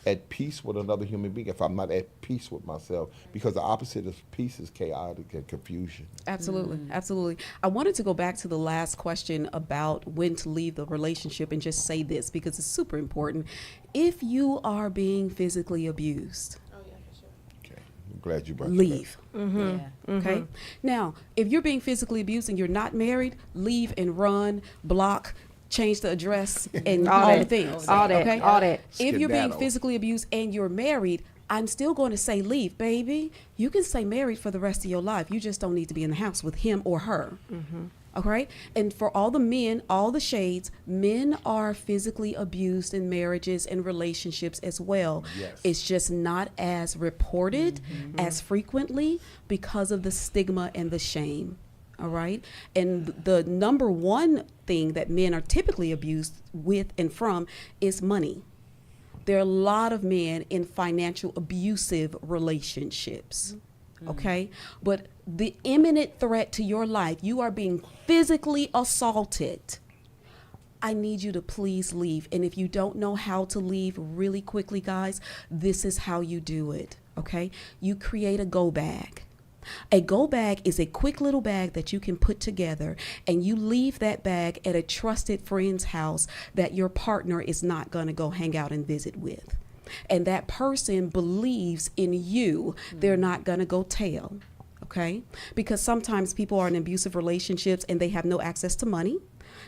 at peace with another human being if I'm not at peace with myself, because the opposite of peace is chaotic and confusion. Absolutely. Absolutely. I wanted to go back to the last question about when to leave the relationship and just say this, because it's super important. If you are being physically abused, I'm glad you brought leave. that up. Okay. Now, if you're being physically abused and you're not married, leave and run, block, change the address, and all the things. All that. Okay? All that. If you're being Skedaddle. physically abused and you're married, I'm still going to say leave, baby. You can stay married for the rest of your life. You just don't need to be in the house with him or her. Okay? And for all the men, all the shades, men are physically abused in marriages and relationships as well. Yes. It's just not as reported as frequently because of the stigma and the shame. All right. And the number one thing that men are typically abused with and from is money. There are a lot of men in financial abusive relationships. Okay. But the imminent threat to your life, you are being physically assaulted. I need you to please leave. And if you don't know how to leave really quickly, guys, this is how you do it. Okay. You create a go bag. A go bag is a quick little bag that you can put together, and you leave that bag at a trusted friend's house that your partner is not going to go hang out and visit with. And that person believes in you. They're not going to go tell. Okay? Because sometimes people are in abusive relationships and they have no access to money.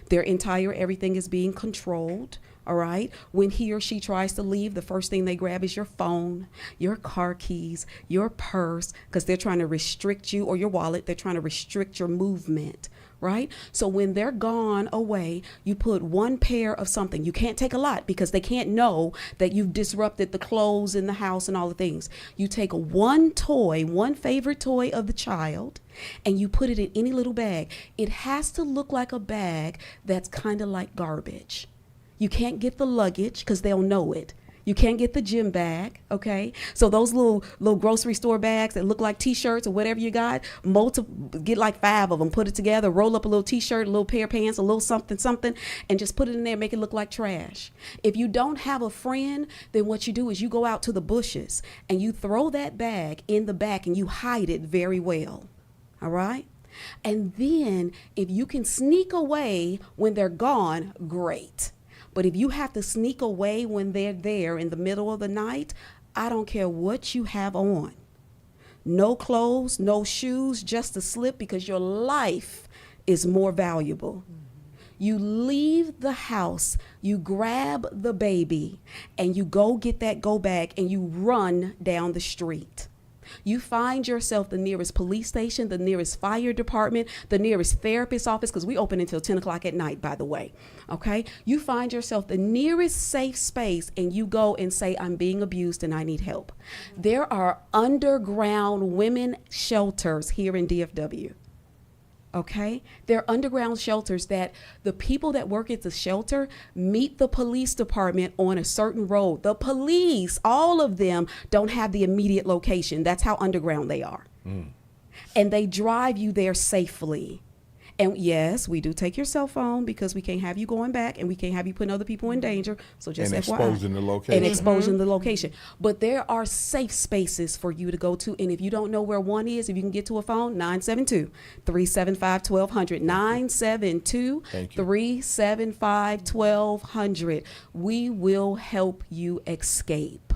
Their entire everything is being controlled. All right. When he or she tries to leave, the first thing they grab is your phone, your car keys, your purse, because they're trying to restrict you, or your wallet. They're trying to restrict your movement. Right. So when they're gone away, you put one pair of something. You can't take a lot because they can't know that you've disrupted the clothes in the house and all the things. You take one toy, one favorite toy of the child, and you put it in any little bag. It has to look like a bag that's kind of like garbage. You can't get the luggage because they'll know it. You can't get the gym bag, okay? So those little grocery store bags that look like T-shirts or whatever you got, get like 5 of them, put it together, roll up a little T-shirt, a little pair of pants, a little something, and just put it in there, make it look like trash. If you don't have a friend, then what you do is you go out to the bushes and you throw that bag in the back and you hide it very well, all right? And then if you can sneak away when they're gone, great. But if you have to sneak away when they're there in the middle of the night, I don't care what you have on. No clothes, no shoes, just a slip, because your life is more valuable. You leave the house, you grab the baby, and you go get that go bag and you run down the street. You find yourself the nearest police station, the nearest fire department, the nearest therapist office, because we open until 10 o'clock at night, by the way. Okay? You find yourself the nearest safe space and you go and say, I'm being abused and I need help. There are underground women shelters here in DFW. Okay? They're underground shelters that the people that work at the shelter meet the police department on a certain road. The police, all of them, don't have the immediate location. That's how underground they are. And they drive you there safely. And yes, we do take your cell phone because we can't have you going back and we can't have you putting other people in danger. So just And FYI. exposing the location. And exposing the location. But there are safe spaces for you to go to. And if you don't know where one is, if you can get to a phone, 972-375-1200. 972-375-1200. We will help you escape.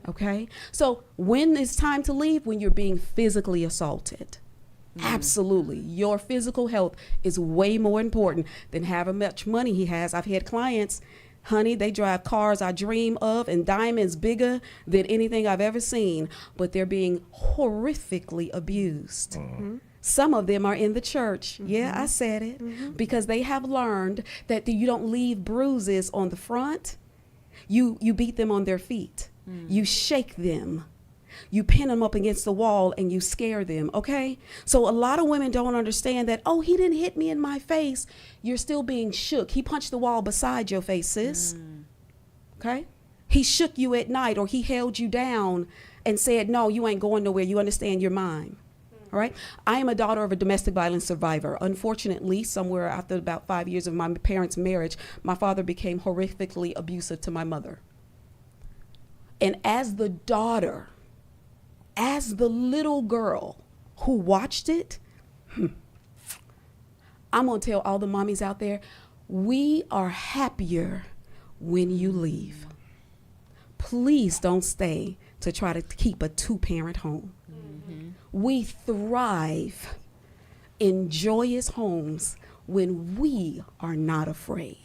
Okay? So when it's time to leave, when you're being physically assaulted. Absolutely. Your physical health is way more important than however much money he has. I've had clients, honey, they drive cars I dream of and diamonds bigger than anything I've ever seen, but they're being horrifically abused. Some of them are in the church. Yeah, I said it. Because they have learned that you don't leave bruises on the front. You beat them on their feet. You shake them. You pin them up against the wall and you scare them, okay? So a lot of women don't understand that, oh, he didn't hit me in my face. You're still being shook. He punched the wall beside your face, sis. Okay? He shook you at night, or he held you down and said, no, you ain't going nowhere. You understand you're mine. All right? I am a daughter of a domestic violence survivor. Unfortunately, somewhere after about 5 years of my parents' marriage, my father became horrifically abusive to my mother. And as the daughter, as the little girl who watched it, I'm going to tell all the mommies out there, we are happier when you leave. Please don't stay to try to keep a two-parent home. We thrive in joyous homes when we are not afraid.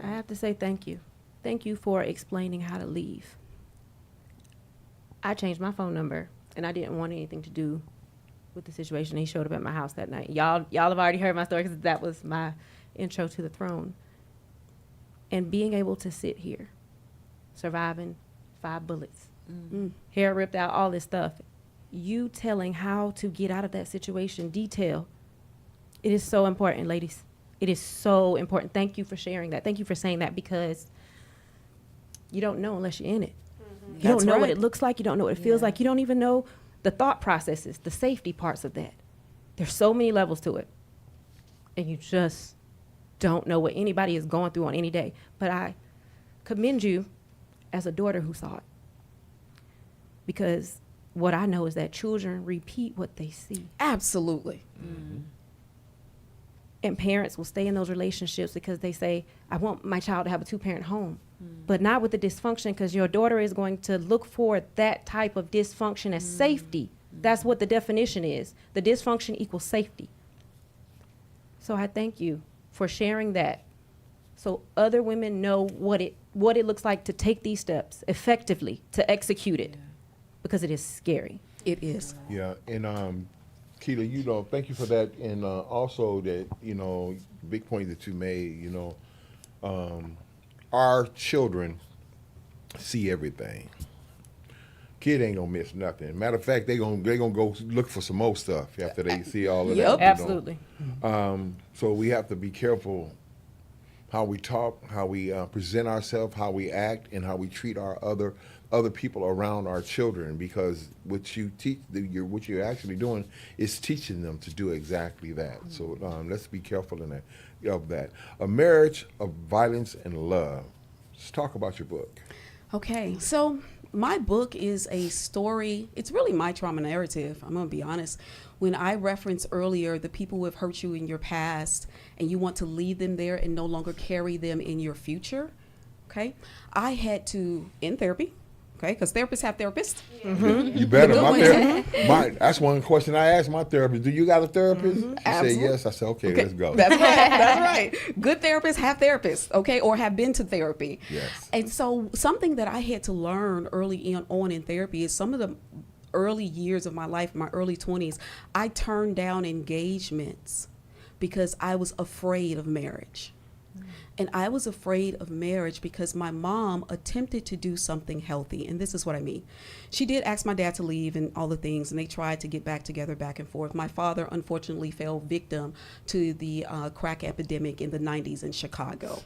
I have to say thank you. Thank you for explaining how to leave. I changed my phone number, and I didn't want anything to do with the situation. He showed up at my house that night. Y'all have already heard my story because that was my intro to the throne. And being able to sit here, surviving 5 bullets, hair ripped out, all this stuff, you telling how to get out of that situation, detail, it is so important, ladies. It is so important. Thank you for sharing that. Thank you for saying that, because you don't know unless you're in it. You don't know what it looks like. You don't know what it feels like. You don't even know the thought processes, the safety parts of that. There's so many levels to it. And you just don't know what anybody is going through on any day. But I commend you as a daughter who saw it. Because what I know is that children repeat what they see. Absolutely. And parents will stay in those relationships because they say, I want my child to have a 2-parent home. But not with the dysfunction, because your daughter is going to look for that type of dysfunction as safety. That's what the definition is. The dysfunction equals safety. So I thank you for sharing that, so other women know what it looks like to take these steps effectively, to execute it, because it is scary. It is. Yeah, and Keela, thank you for that, and also that, big point that you made, our children see everything. Kid ain't gonna miss nothing. Matter of fact, they gonna go look for some more stuff after they see all of that. Absolutely. So we have to be careful how we talk, how we present ourselves, how we act, and how we treat our other people around our children. Because what you teach, what you're actually doing is teaching them to do exactly that. So let's be careful of that. A Marriage of Violence and Love. Let's talk about your book. Okay, so my book is a story. It's really my trauma narrative. I'm going to be honest. When I referenced earlier the people who have hurt you in your past and you want to leave them there and no longer carry them in your future, okay, I had to, in therapy, Okay, because therapists have therapists. You better. The My good that's one question I asked my therapist. Do you got a therapist? She Absolutely. said yes. I said, okay, let's go. That's right. That's right. Good therapists have therapists, okay, or have been to therapy. Yes. And so something that I had to learn early on in therapy is some of the early years of my life, my early 20s, I turned down engagements because I was afraid of marriage. And I was afraid of marriage because my mom attempted to do something healthy. And this is what I mean. She did ask my dad to leave and all the things, and they tried to get back together, back and forth. My father, unfortunately, fell victim to the crack epidemic in the 90s in Chicago.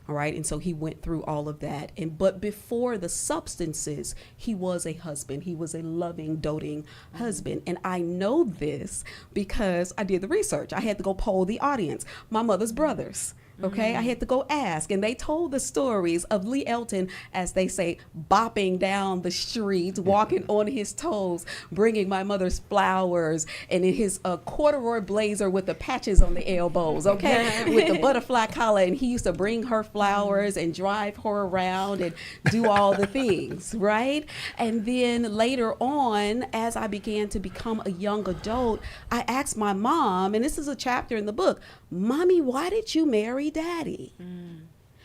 All right. And so he went through all of that. But before the substances, he was a husband. He was a loving, doting husband. And I know this because I did the research. I had to go poll the audience, my mother's brothers. Okay, I had to go ask, and they told the stories of Lee Elton, as they say, bopping down the streets, walking on his toes, bringing my mother's flowers, and in his corduroy blazer with the patches on the elbows, okay, with the butterfly collar, and he used to bring her flowers and drive her around and do all the things, right? And then later on, as I began to become a young adult, I asked my mom, and this is a chapter in the book, Mommy, why did you marry Daddy?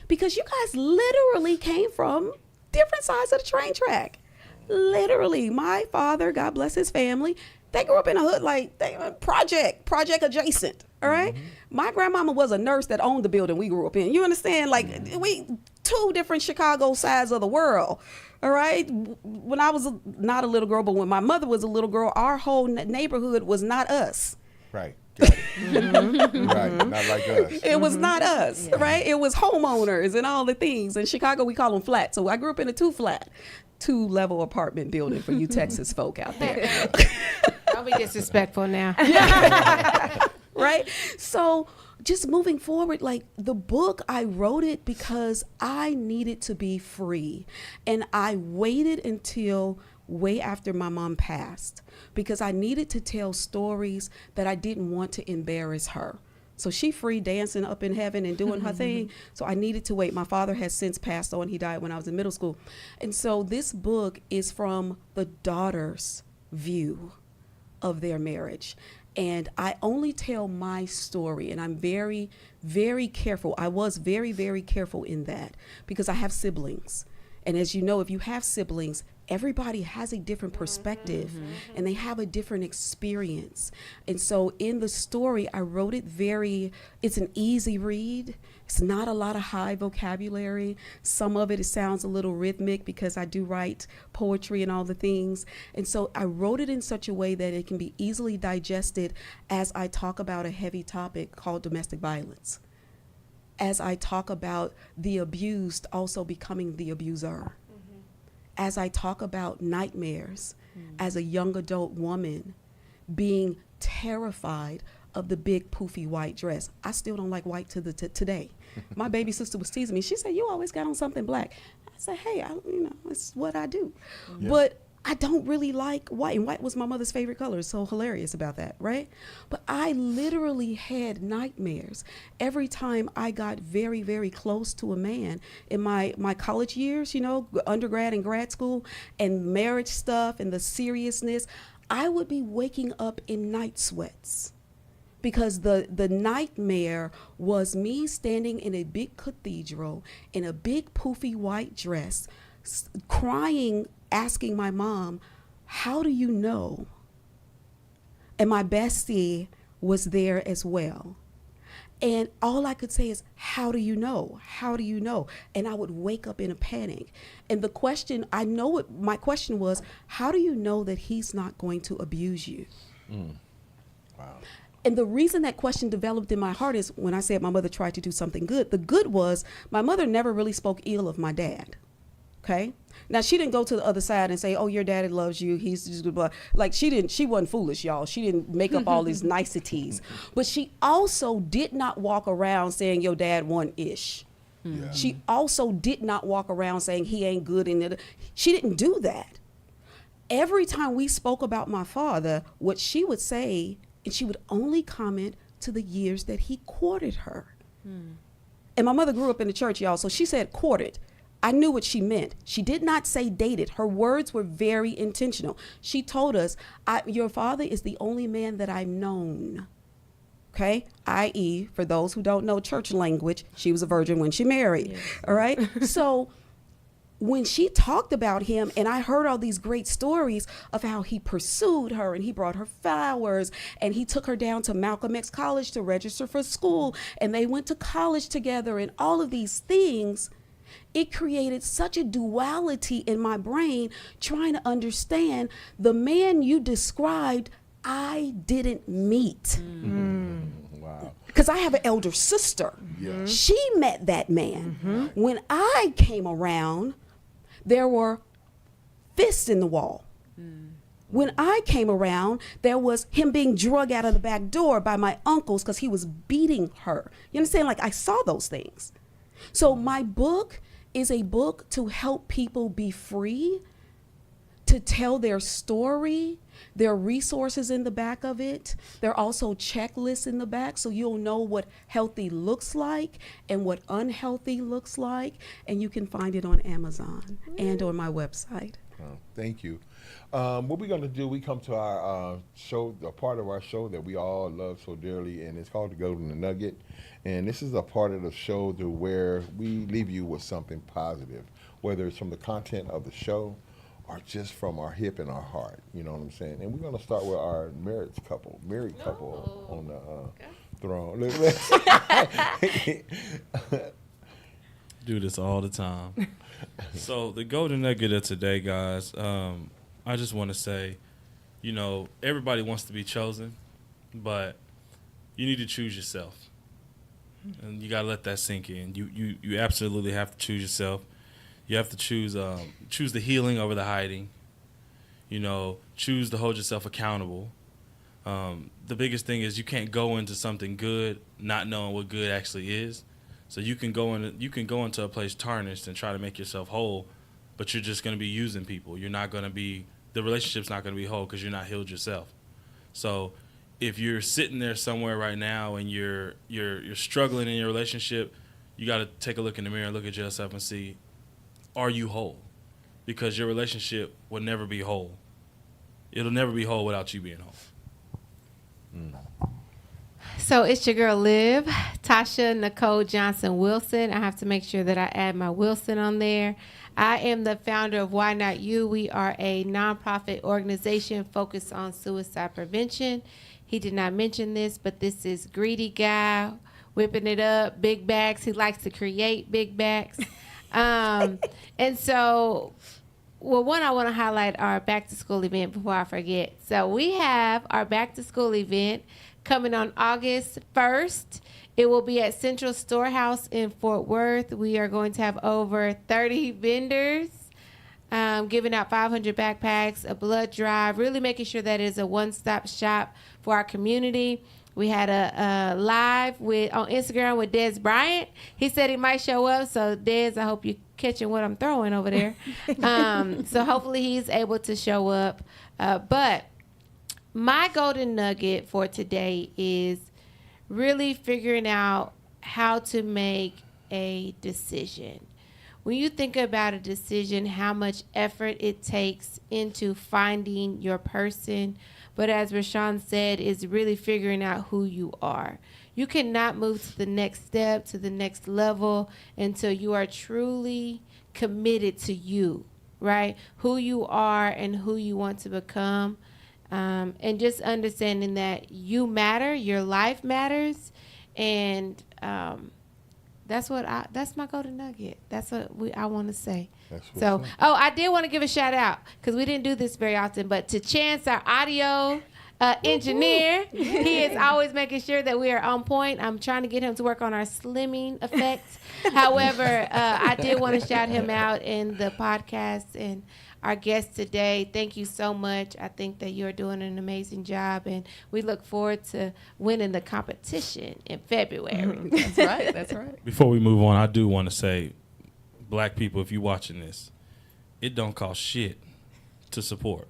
Because you guys literally came from different sides of the train track. Literally, my father, God bless his family, they grew up in a hood like they project adjacent. All right. My grandmama was a nurse that owned the building we grew up in. You understand? Like we two different Chicago sides of the world. All right. When I was not a little girl, but when my mother was a little girl, our whole neighborhood was not us. Right. Right, not like us. It was not us, right? It was homeowners and all the things. In Chicago, we call them flats. So I grew up in a two-level apartment building for you Texas folk out there. Don't be disrespectful now. Right? So just moving forward, like the book, I wrote it because I needed to be free. And I waited until way after my mom passed because I needed to tell stories that I didn't want to embarrass her. So she free dancing up in heaven and doing her thing. So I needed to wait. My father has since passed on. He died when I was in middle school. And so this book is from the daughter's view of their marriage. And I only tell my story, and I'm very, very careful. I was very, very careful in that because I have siblings. And as you know, if you have siblings, everybody has a different perspective and they have a different experience. And so in the story, I wrote it it's an easy read. It's not a lot of high vocabulary. Some of it sounds a little rhythmic because I do write poetry and all the things. And so I wrote it in such a way that it can be easily digested as I talk about a heavy topic called domestic violence. As I talk about the abused also becoming the abuser. As I talk about nightmares as a young adult woman being terrified of the big poofy white dress. I still don't like white to today. My baby sister was teasing me. She said, "You always got on something black." I said, "Hey, it's what I do." Yeah. But I don't really like white, and white was my mother's favorite color. It's so hilarious about that, right? But I literally had nightmares every time I got very, very close to a man in my college years, undergrad and grad school, and marriage stuff and the seriousness. I would be waking up in night sweats because the nightmare was me standing in a big cathedral in a big poofy white dress, crying, asking my mom, "How do you know?" And my bestie was there as well. And all I could say is, "How do you know? How do you know?" And I would wake up in a panic. And the question, my question was, how do you know that he's not going to abuse you? Wow. And the reason that question developed in my heart is when I said my mother tried to do something good. The good was my mother never really spoke ill of my dad. Okay. Now she didn't go to the other side and say, "Oh, your daddy loves you. He's just blah." Like she wasn't foolish, y'all. She didn't make up all these niceties, but she also did not walk around saying your dad one-ish. Yeah. She also did not walk around saying he ain't good in it. She didn't do that. Every time we spoke about my father, what she would say, and she would only comment to the years that he courted her. And my mother grew up in the church, y'all. So she said courted. I knew what she meant. She did not say dated. Her words were very intentional. She told us, your father is the only man that I've known. Okay, i.e., for those who don't know church language, she was a virgin when she married. Yes. All right. So when she talked about him, and I heard all these great stories of how he pursued her and he brought her flowers and he took her down to Malcolm X College to register for school and they went to college together and all of these things, it created such a duality in my brain trying to understand the man you described I didn't meet. Wow. Because I have an elder sister. Yeah. She met that man. When I came around, there were fists in the wall. When I came around, there was him being drug out of the back door by my uncles because he was beating her. You understand? Like, I saw those things. So my book is a book to help people be free, to tell their story. There are resources in the back of it. There are also checklists in the back, so you'll know what healthy looks like and what unhealthy looks like, and you can find it on Amazon and on my website. Oh, thank you. What we're going to do, we come to our show, a part of our show that we all love so dearly, and it's called The Golden Nugget. And this is a part of the show to where we leave you with something positive, whether it's from the content of the show or just from our hip and our heart, you know what I'm saying? And we're going to start with our married couple on the throne. Do this all the time. So the golden nugget of today, guys, I just want to say, you know, everybody wants to be chosen, but you need to choose yourself. And you got to let that sink in. You absolutely have to choose yourself. You have to choose the healing over the hiding. You know, choose to hold yourself accountable. The biggest thing is you can't go into something good not knowing what good actually is. So you can go into a place tarnished and try to make yourself whole, but you're just going to be using people. You're not going to be, the relationship's not going to be whole because you're not healed yourself. So if you're sitting there somewhere right now and you're struggling in your relationship, you got to take a look in the mirror and look at yourself and see, are you whole? Because your relationship will never be whole. It'll never be whole without you being whole. So it's your girl Liv, Tasha Nicole Johnson Wilson. I have to make sure that I add my Wilson on there. I am the founder of Why Not You. We are a nonprofit organization focused on suicide prevention. He did not mention this, but this is Greedy Guy, whipping it up, big bags. He likes to create big bags. And so, well, one, I want to highlight our back to school event before I forget. So we have our back to school event coming on August 1st. It will be at Central Storehouse in Fort Worth. We are going to have over 30 vendors giving out 500 backpacks, a blood drive, really making sure that it is a one-stop shop for our community. We had a live on Instagram with Des Bryant. He said he might show up. So, Des, I hope you're catching what I'm throwing over there. So, hopefully he's able to show up. But my golden nugget for today is really figuring out how to make a decision. When you think about a decision, how much effort it takes into finding your person, but as Rashawn said, is really figuring out who you are. You cannot move to the next step, to the next level, until you are truly committed to you, right? Who you are and who you want to become. And just understanding that you matter, your life matters, and that's my golden nugget. That's what I want to say. So, I did want to give a shout out because we didn't do this very often, but to Chance, our audio engineer, he is always making sure that we are on point. I'm trying to get him to work on our slimming effect. However, I did want to shout him out in the podcast and our guest today. Thank you so much. I think that you're doing an amazing job, and we look forward to winning the competition in February. That's right. That's right. Before we move on, I do want to say, black people, if you're watching this, it don't cost shit to support.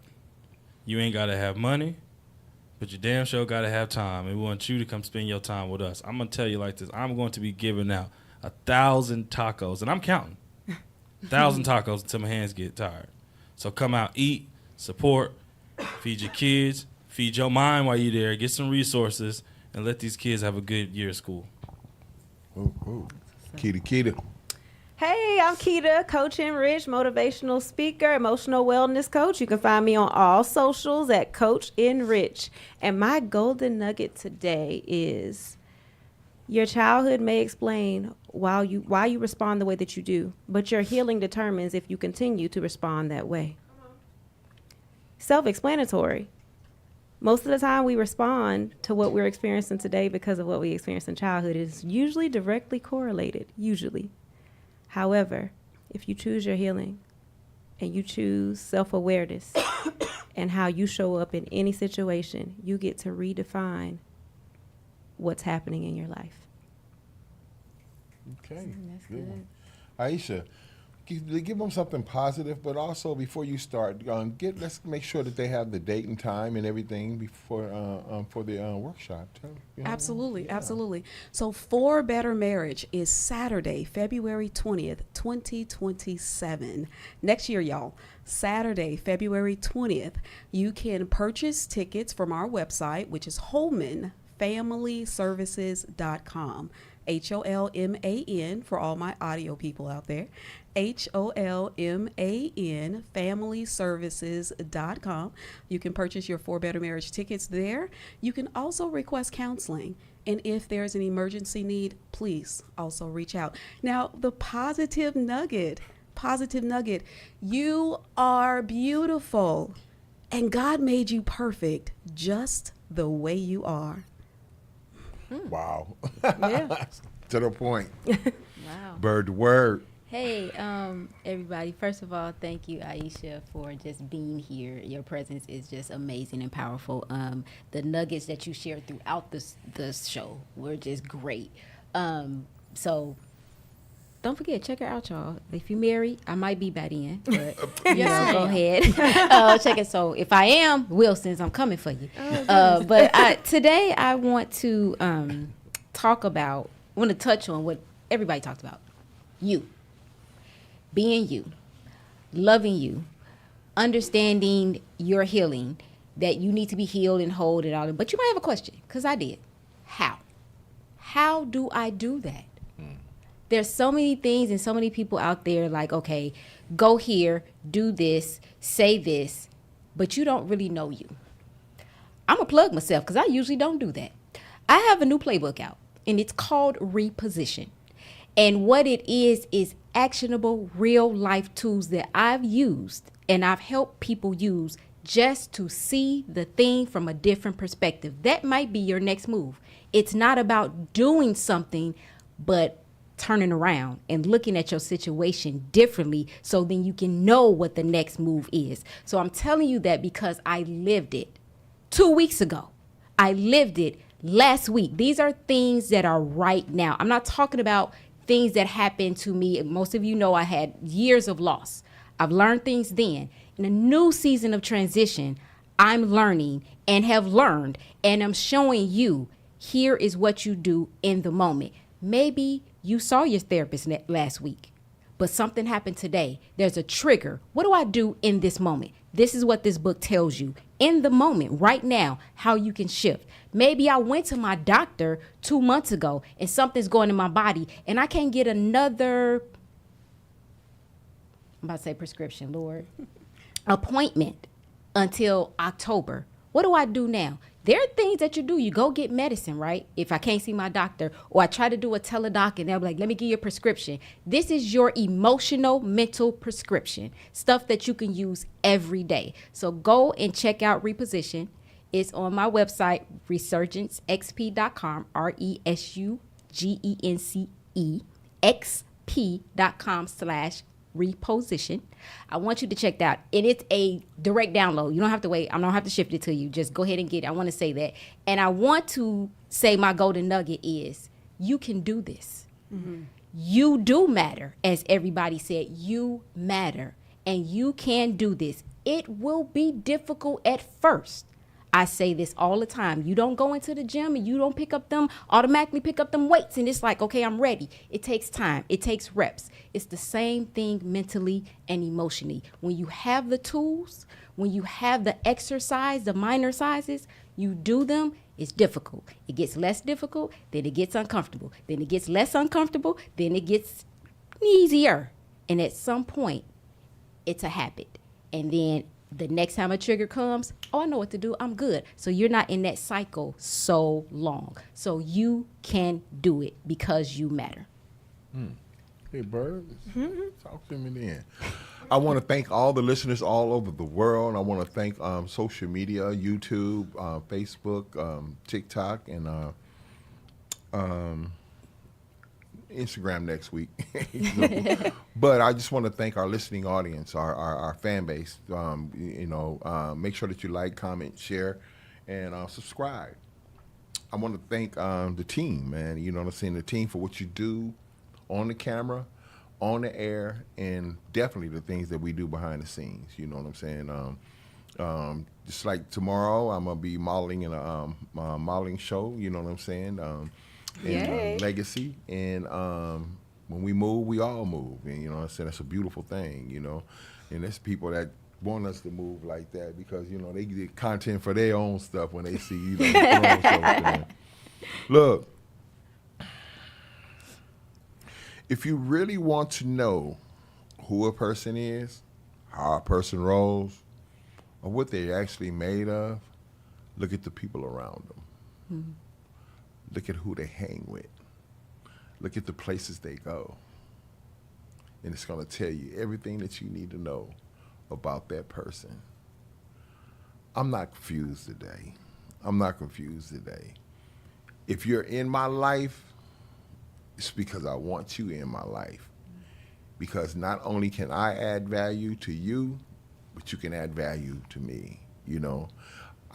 You ain't got to have money, but you damn sure got to have time, and we want you to come spend your time with us. I'm going to tell you like this. I'm going to be giving out 1,000 tacos, and I'm counting. 1,000 tacos until my hands get tired. So come out, eat, support, feed your kids, feed your mind while you're there, get some resources, and let these kids have a good year of school. Ooh. Keita. Hey, I'm Keita, Coach Enrich, motivational speaker, emotional wellness coach. You can find me on all socials at Coach Enrich. And my golden nugget today is your childhood may explain why you respond the way that you do, but your healing determines if you continue to respond that way. Self-explanatory. Most of the time we respond to what we're experiencing today because of what we experienced in childhood. It's usually directly correlated, usually. However, if you choose your healing and you choose self-awareness and how you show up in any situation, you get to redefine what's happening in your life. Okay. That's Good good. one. Aisha, give them something positive, but also before you start, let's make sure that they have the date and time and everything before for the workshop. Absolutely. So For Better Marriage is Saturday, February 20th, 2027. Next year, y'all. Saturday, February 20th. You can purchase tickets from our website, which is HolmanFamilyServices.com. HOLMAN for all my audio people out there. HOLMAN FamilyServices.com. You can purchase your For Better Marriage tickets there. You can also request counseling. And if there's an emergency need, please also reach out. Now, the positive nugget. You are beautiful. And God made you perfect just the way you are. Wow. Yeah. To the point. Wow. Bird word. Hey, everybody. First of all, thank you, Aisha, for just being here. Your presence is just amazing and powerful. The nuggets that you shared throughout the show were just great. So don't forget, check her out, y'all. If you married, I might be back in, but go ahead. Check it. So if I am, Wilson's, I'm coming for you. But today I want to touch on what everybody talked about. You. Being you. Loving you. Understanding your healing, that you need to be healed and whole and all that. But you might have a question, because I did. How? How do I do that? There's so many things and so many people out there like, okay, go here, do this, say this, but you don't really know you. I'm going to plug myself because I usually don't do that. I have a new playbook out, and it's called Reposition. And what it is actionable, real-life tools that I've used and I've helped people use just to see the thing from a different perspective. That might be your next move. It's not about doing something, but turning around and looking at your situation differently so then you can know what the next move is. So I'm telling you that because I lived it 2 weeks ago. I lived it last week. These are things that are right now. I'm not talking about things that happened to me. Most of you know I had years of loss. I've learned things then. In a new season of transition, I'm learning and have learned, and I'm showing you, here is what you do in the moment. Maybe you saw your therapist last week, but something happened today. There's a trigger. What do I do in this moment? This is what this book tells you in the moment, right now, how you can shift. Maybe I went to my doctor 2 months ago and something's going in my body and I can't get another, I'm about to say prescription, Lord, appointment until October. What do I do now? There are things that you do. You go get medicine, right? If I can't see my doctor, or I try to do a teledoc and they'll be like, let me give you a prescription. This is your emotional, mental prescription, stuff that you can use every day. So go and check out Reposition. It's on my website, resurgencexp.com, ResurgenceXP.com/reposition. I want you to check that out. And it's a direct download. You don't have to wait. I don't have to shift it to you. Just go ahead and get it. I want to say that. And I want to say my golden nugget is you can do this. Mm-hmm. You do matter. As everybody said, you matter. And you can do this. It will be difficult at first. I say this all the time. You don't go into the gym and you don't automatically pick up them weights and it's like, okay, I'm ready. It takes time. It takes reps. It's the same thing mentally and emotionally. When you have the tools, when you have the exercise, the minor sizes, you do them, it's difficult. It gets less difficult, then it gets uncomfortable. Then it gets less uncomfortable, then it gets easier. And at some point, it's a habit. And then the next time a trigger comes, oh, I know what to do. I'm good. So you're not in that cycle so long. So you can do it because you matter. Hey, Bird, talk to me then. I want to thank all the listeners all over the world. I want to thank social media, YouTube, Facebook, TikTok, and Instagram next week. But I just want to thank our listening audience, our fan base. Make sure that you like, comment, share, and subscribe. I want to thank the team, man. You know what I'm saying? The team for what you do on the camera, on the air, and definitely the things that we do behind the scenes. You know what I'm saying? Just like tomorrow, I'm gonna be modeling in a modeling show. You know what I'm saying? And Legacy. And when we move, we all move. And you know what I'm saying? That's a beautiful thing. You know, and there's people that want us to move like that because you know they get content for their own stuff when they see you. Know, look. If you really want to know who a person is, how a person rolls, or what they're actually made of, look at the people around them. Mm-hmm. Look at who they hang with. Look at the places they go. And it's going to tell you everything that you need to know about that person. I'm not confused today. If you're in my life, it's because I want you in my life. Because not only can I add value to you, but you can add value to me, you know.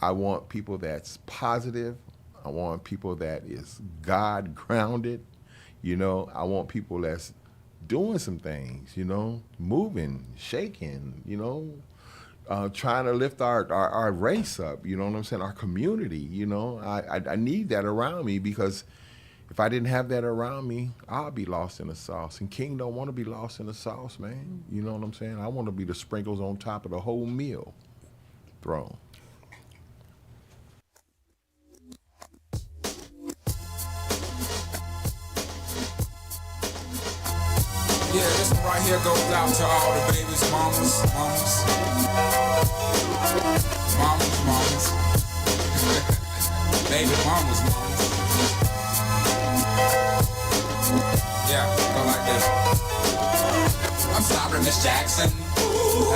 I want people that's positive. I want people that is God grounded, you know. I want people that's doing some things, you know, moving, shaking, you know, trying to lift our race up, you know what I'm saying, our community, you know. I need that around me because if I didn't have that around me, I'll be lost in the sauce. And King don't want to be lost in the sauce, man. You know what I'm saying? I want to be the sprinkles on top of the whole meal thrown. Yeah, this one right here goes out to all the babies, mamas. Baby mamas. Yeah, go like this. I'm sorry, Miss Jackson. Ooh,